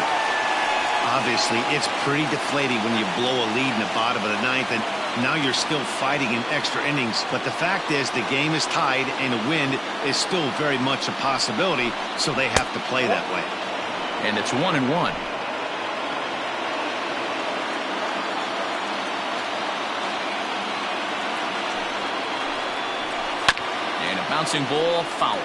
Obviously, it's pretty deflating when you blow a lead in the bottom of the 9th, and now you're still fighting in extra innings. But the fact is, the game is tied, and a win is still very much a possibility, so they have to play that way. And it's 1-1. And a bouncing ball, foul.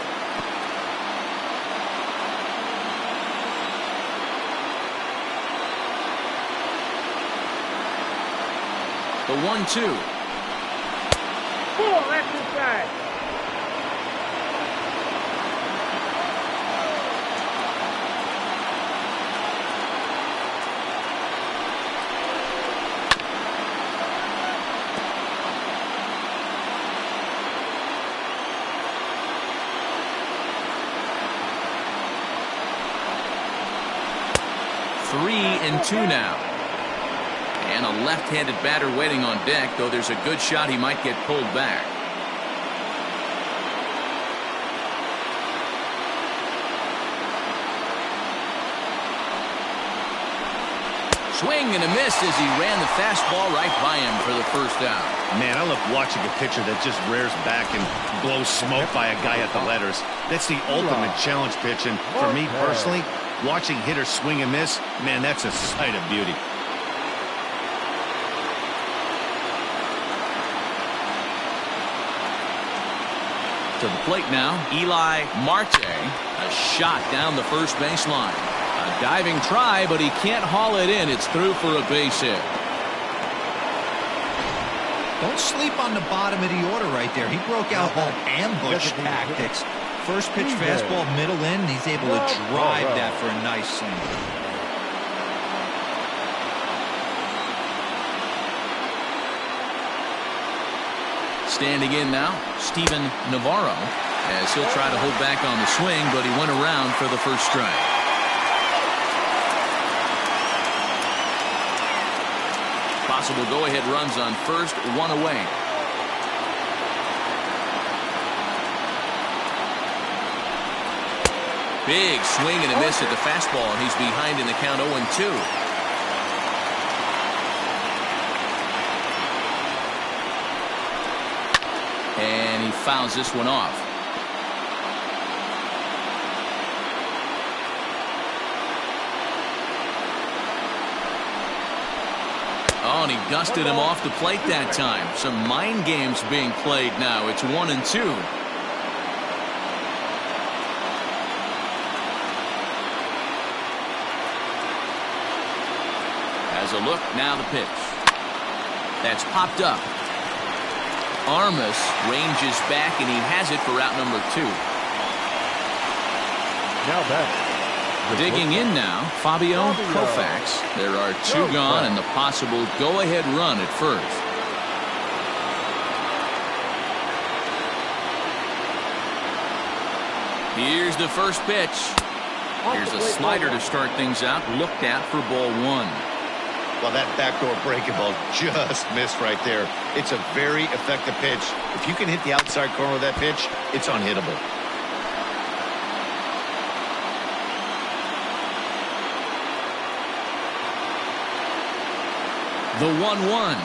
The 1-2. Ball left inside. Three and two now. And a left-handed batter waiting on deck, though there's a good shot he might get pulled back. Swing and a miss as he ran the fastball right by him for the first out. Man, I love watching a pitcher that just rears back and blows smoke by a guy at the letters. That's the ultimate challenge pitch, and for me personally, watching hitters swing and miss, man, that's a sight of beauty. To the plate now, Eli Marte. A shot down the first baseline. A diving try, but he can't haul it in. It's through for a base hit. Don't sleep on the bottom of the order right there. He broke out all ambush tactics. First pitch fastball, middle in, and he's able to drive that for a nice single. Standing in now, Steven Navarro, as he'll try to hold back on the swing, but he went around for the first strike. Possible go-ahead runs on first, one away. Big swing and a miss at the fastball, and he's behind in the count 0-2. And he fouls this one off. Oh, and he dusted him off the plate that time. Some mind games being played now. It's 1-2. As a look, now the pitch. That's popped up. Armas ranges back, and he has it for out number 2. Now back. Digging in now, Fabio Koufax. There are 2 gone, and the possible go-ahead run at first. Here's the first pitch. Here's a slider to start things out, looked at for ball 1. Well, that backdoor breaking ball just missed right there. It's a very effective pitch. If you can hit the outside corner of that pitch, it's unhittable. The 1-1.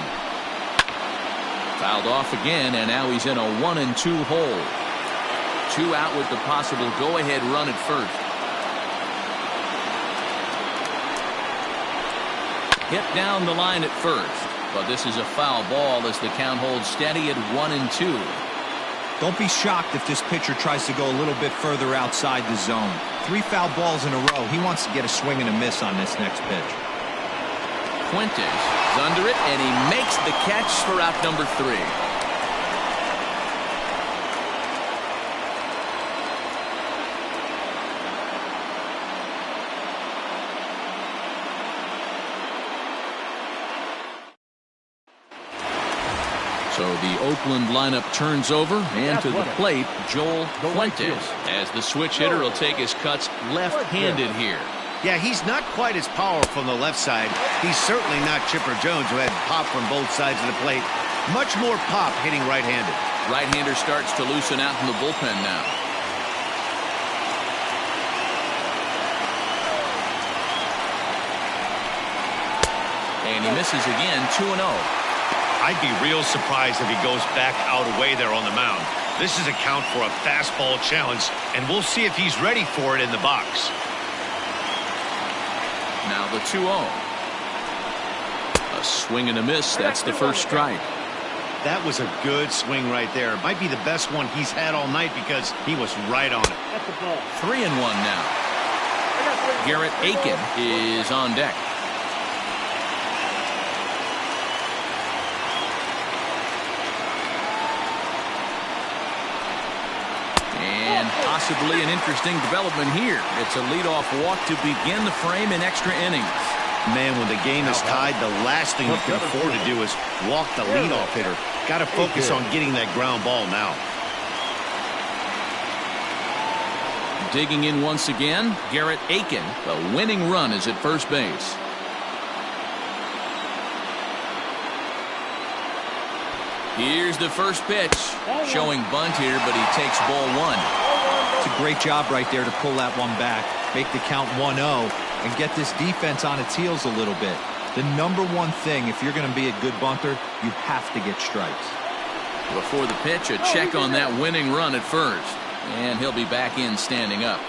Fouled off again, and now he's in a 1-2 hole. 2 out with the possible go-ahead run at first. Hit down the line at first, but this is a foul ball as the count holds steady at 1-2. Don't be shocked if this pitcher tries to go a little bit further outside the zone. 3 foul balls in a row. He wants to get a swing and a miss on this next pitch. Fuentes is under it, and he makes the catch for out number 3. So the Oakland lineup turns over, and to the plate, Joel Fuentes, as the switch hitter will take his cuts left-handed here. Yeah, he's not quite as powerful on the left side. He's certainly not Chipper Jones, who had pop from both sides of the plate. Much more pop hitting right-handed. Right-hander starts to loosen out in the bullpen now. And he misses again, 2-0. I'd be real surprised if he goes back out away there on the mound. This is a count for a fastball challenge, and we'll see if he's ready for it in the box. Now the 2-0. A swing and a miss. That's the first strike. That was a good swing right there. Might be the best one he's had all night because he was right on it. 3-1 now. Garrett Aiken is on deck. And possibly an interesting development here. It's a leadoff walk to begin the frame in extra innings. Man, when the game is tied, the last thing you can afford to do is walk the leadoff hitter. Got to focus on getting that ground ball now. Digging in once again, Garrett Aiken. The winning run is at first base. Here's the first pitch. Showing bunt here, but he takes ball one. It's a great job right there to pull that one back, make the count 1-0, and get this defense on its heels a little bit. The number one thing, if you're going to be a good bunter, you have to get strikes. Before the pitch, a check on that winning run at first. And he'll be back in standing up.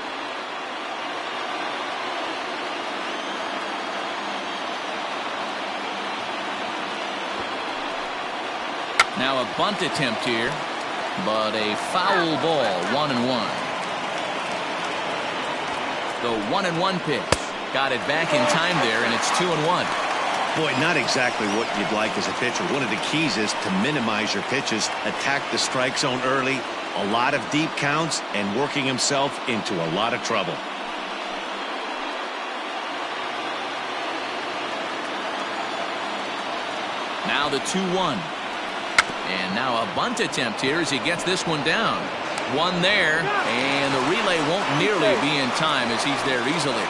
Now a bunt attempt here, but a foul ball, 1-1. The 1-1 pitch. Got it back in time there, and it's 2-1. Boy, not exactly what you'd like as a pitcher. One of the keys is to minimize your pitches, attack the strike zone early, a lot of deep counts, and working himself into a lot of trouble. Now the 2-1. And now a bunt attempt here as he gets this one down. One there, and the relay won't nearly be in time as he's there easily.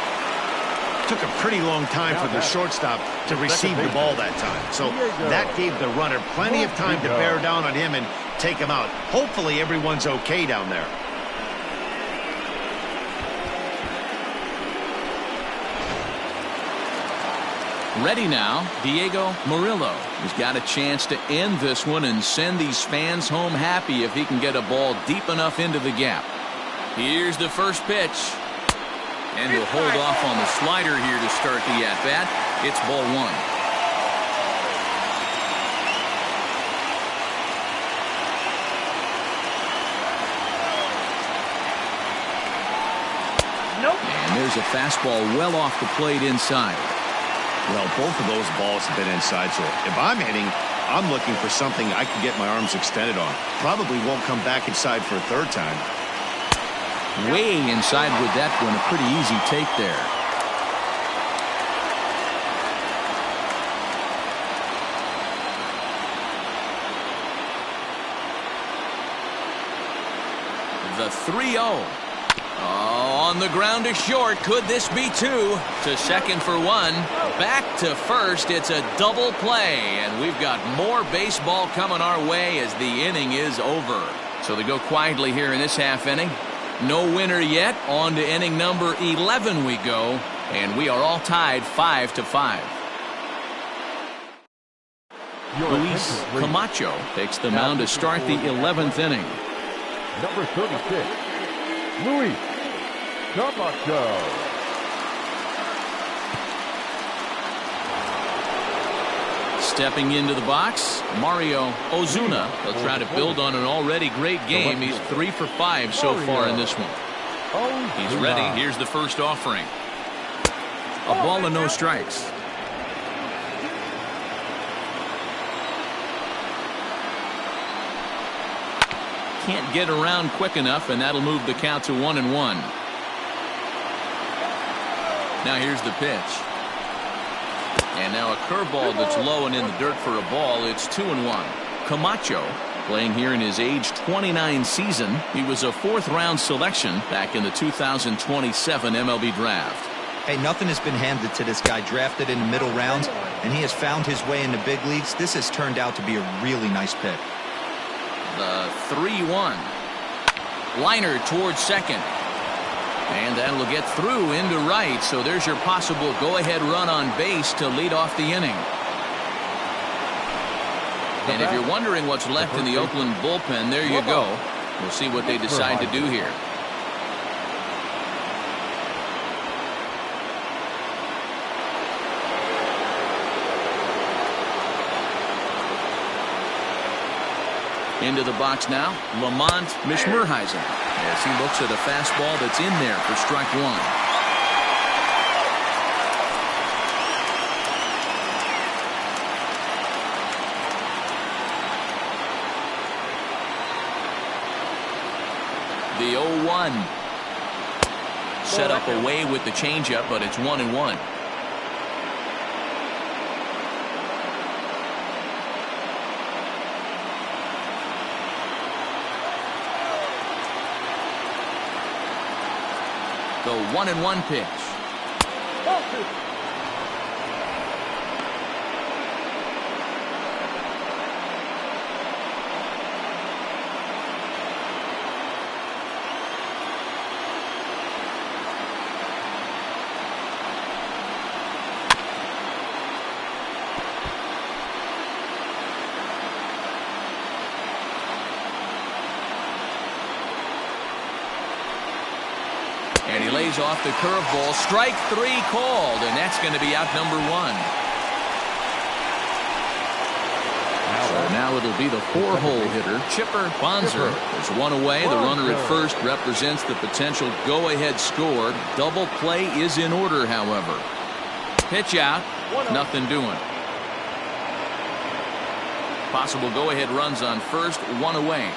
Took a pretty long time for the shortstop to receive the ball that time. So that gave the runner plenty of time to bear down on him and take him out. Hopefully everyone's okay down there. Ready now, Diego Murillo. He's got a chance to end this one and send these fans home happy if he can get a ball deep enough into the gap. Here's the first pitch. And he'll hold off on the slider here to start the at-bat. It's ball one. And there's a fastball well off the plate inside. Well, both of those balls have been inside, so if I'm hitting, I'm looking for something I can get my arms extended on. Probably won't come back inside for a third time. Way inside with that one. A pretty easy take there. The 3-0. Oh, on the ground to short. Could this be two? To second for one. Back to first. It's a double play. And we've got more baseball coming our way as the inning is over. So they go quietly here in this half inning. No winner yet. On to inning number 11 we go. And we are all tied 5-5. Luis Camacho takes the mound to start the 11th inning. Number 36, Luis Camacho. Stepping into the box, Mario Ozuna. They'll try to build on an already great game. He's 3 for 5 so far in this one. He's ready. Here's the first offering. A ball and no strikes. Can't get around quick enough, and that'll move the count to 1-1. Now here's the pitch. And now a curveball that's low and in the dirt for a ball. It's 2-1. Camacho, playing here in his age 29 season. He was a 4th-round selection back in the 2027 MLB draft. Hey, nothing has been handed to this guy. Drafted in the middle rounds, and he has found his way in the big leagues. This has turned out to be a really nice pick. The 3-1. Liner towards second. And that'll get through into right, so there's your possible go-ahead run on base to lead off the inning. And if you're wondering what's left in the Oakland bullpen, there you go. We'll see what they decide to do here. Into the box now, Lamont Mishmerheisen, as he looks at a fastball that's in there for strike 1. The 0-1. Set up away with the changeup, but it's 1-1. The 1-1 pitch. And he lays off the curveball. Strike 3 called, and that's going to be out number 1. So now it'll be the 4-hole hitter, Chipper Bonzer. There's one away. The runner at first represents the potential go-ahead score. Double play is in order, however. Pitch out. Nothing doing. Possible go-ahead runs on first, 1 away.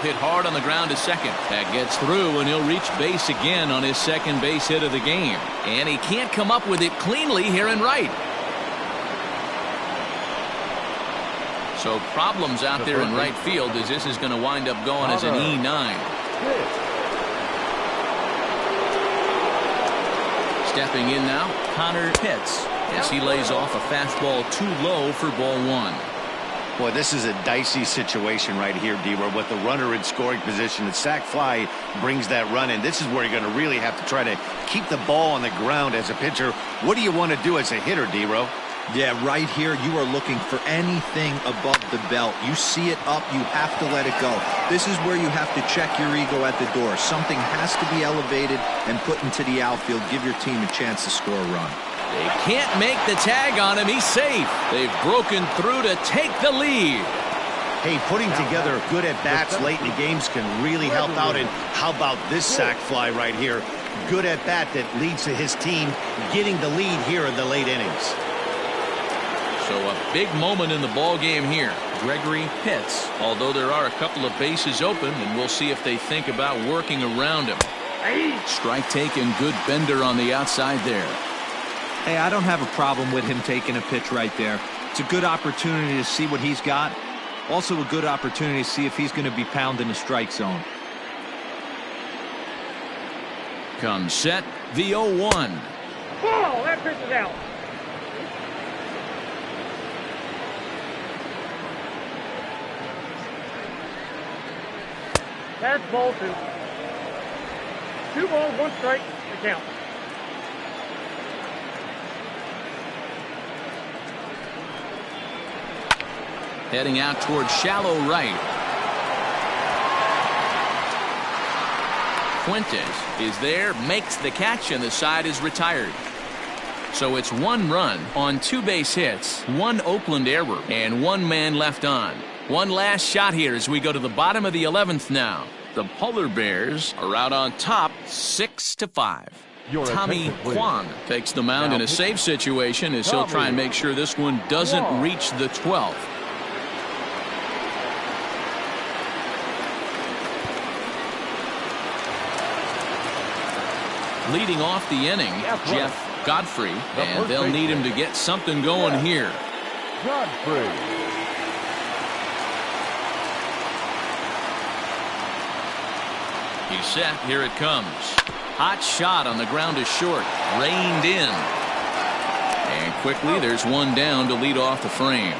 Hit hard on the ground to second. That gets through, and he'll reach base again on his second base hit of the game. And he can't come up with it cleanly here in right. So problems out there in right field as this is going to wind up going as an E9. Stepping in now, Connor Pitts, as he lays off a fastball too low for ball 1. Boy, this is a dicey situation right here, D-Row, with the runner in scoring position. The sac fly brings that run in. This is where you're going to really have to try to keep the ball on the ground as a pitcher. What do you want to do as a hitter, D-Row? Yeah, right here, you are looking for anything above the belt. You see it up, you have to let it go. This is where you have to check your ego at the door. Something has to be elevated and put into the outfield. Give your team a chance to score a run. They can't make the tag on him. He's safe. They've broken through to take the lead. Hey, putting together good at-bats late in the games can really help out. And how about this sac fly right here? Good at-bat that leads to his team getting the lead here in the late innings. So a big moment in the ball game here. Gregory Pitts, although there are a couple of bases open, and we'll see if they think about working around him. Strike taken, good bender on the outside there. Hey, I don't have a problem with him taking a pitch right there. It's a good opportunity to see what he's got. Also a good opportunity to see if he's going to be pounding the strike zone. Comes set, the 0-1. Ball, that pitch is out. That's ball 2. 2 balls, 1 strike, the count. Heading out towards shallow right. Fuentes is there, makes the catch, and the side is retired. So it's 1 run on 2 base hits, 1 Oakland error, and 1 man left on. One last shot here as we go to the bottom of the 11th now. The Polar Bears are out on top, 6-5. Tommy Kwan takes the mound in a safe situation as he'll try and make sure this one doesn't reach the 12th. Leading off the inning, Jeff Godfrey, and they'll need him to get something going here. Godfrey. He's set. Here it comes. Hot shot on the ground is short. Reined in. And quickly there's one down to lead off the frame.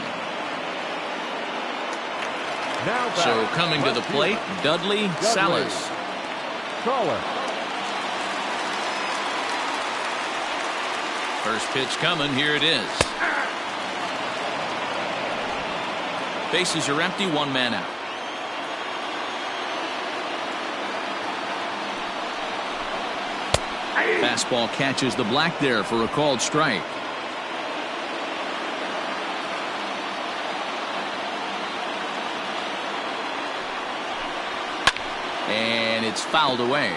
So coming to the plate, Dudley Salas. First pitch coming. Here it is. Bases are empty. One man out. Fastball catches the black there for a called strike. And it's fouled away.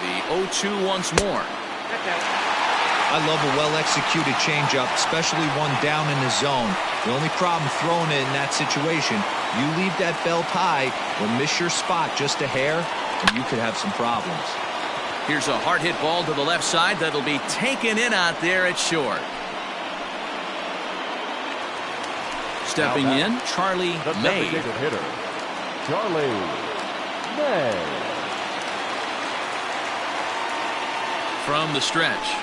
The 0-2 once more. I love a well-executed changeup, especially one down in the zone. The only problem throwing it in that situation, you leave that belt high or miss your spot just a hair, and you could have some problems. Here's a hard hit ball to the left side that'll be taken in out there at short. Stepping in, Charlie May. Hitter, Charlie May. From the stretch.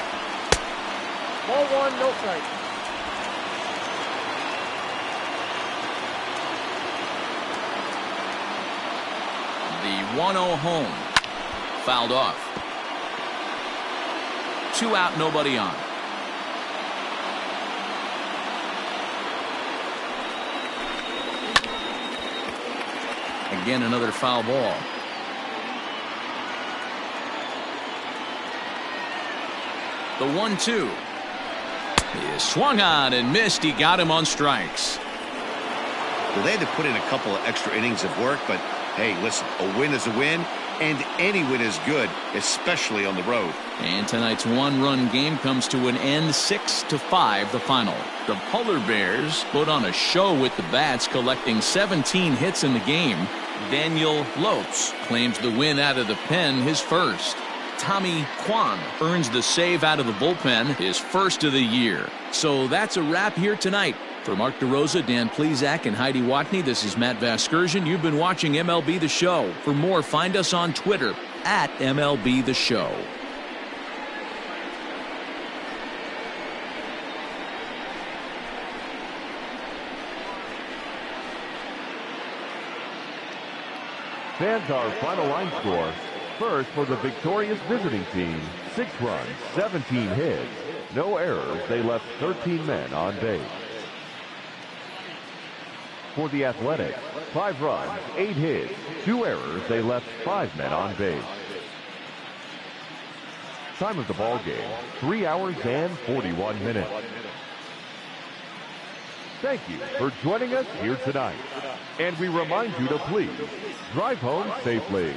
Ball one, no strike. The 1-0 home. Fouled off. 2 out, nobody on. Again, another foul ball. The 1-2. He swung on and missed. He got him on strikes. Well, they had to put in a couple of extra innings of work, but hey, listen, a win is a win, and any win is good, especially on the road. And tonight's one-run game comes to an end, 6-5 the final. The Polar Bears put on a show with the bats, collecting 17 hits in the game. Daniel Lopes claims the win out of the pen, his first. Tommy Kwan earns the save out of the bullpen, his first of the year. So that's a wrap here tonight. For Mark DeRosa, Dan Plesac, and Heidi Watney, this is Matt Vasgersian. You've been watching MLB The Show. For more, find us on Twitter at MLB The Show. Fans, our final line score. First, for the victorious visiting team, 6 runs, 17 hits, no errors. They left 13 men on base. For the Athletics, 5 runs, 8 hits, 2 errors. They left 5 men on base. Time of the ball game, 3 hours and 41 minutes. Thank you for joining us here tonight. And we remind you to please drive home safely.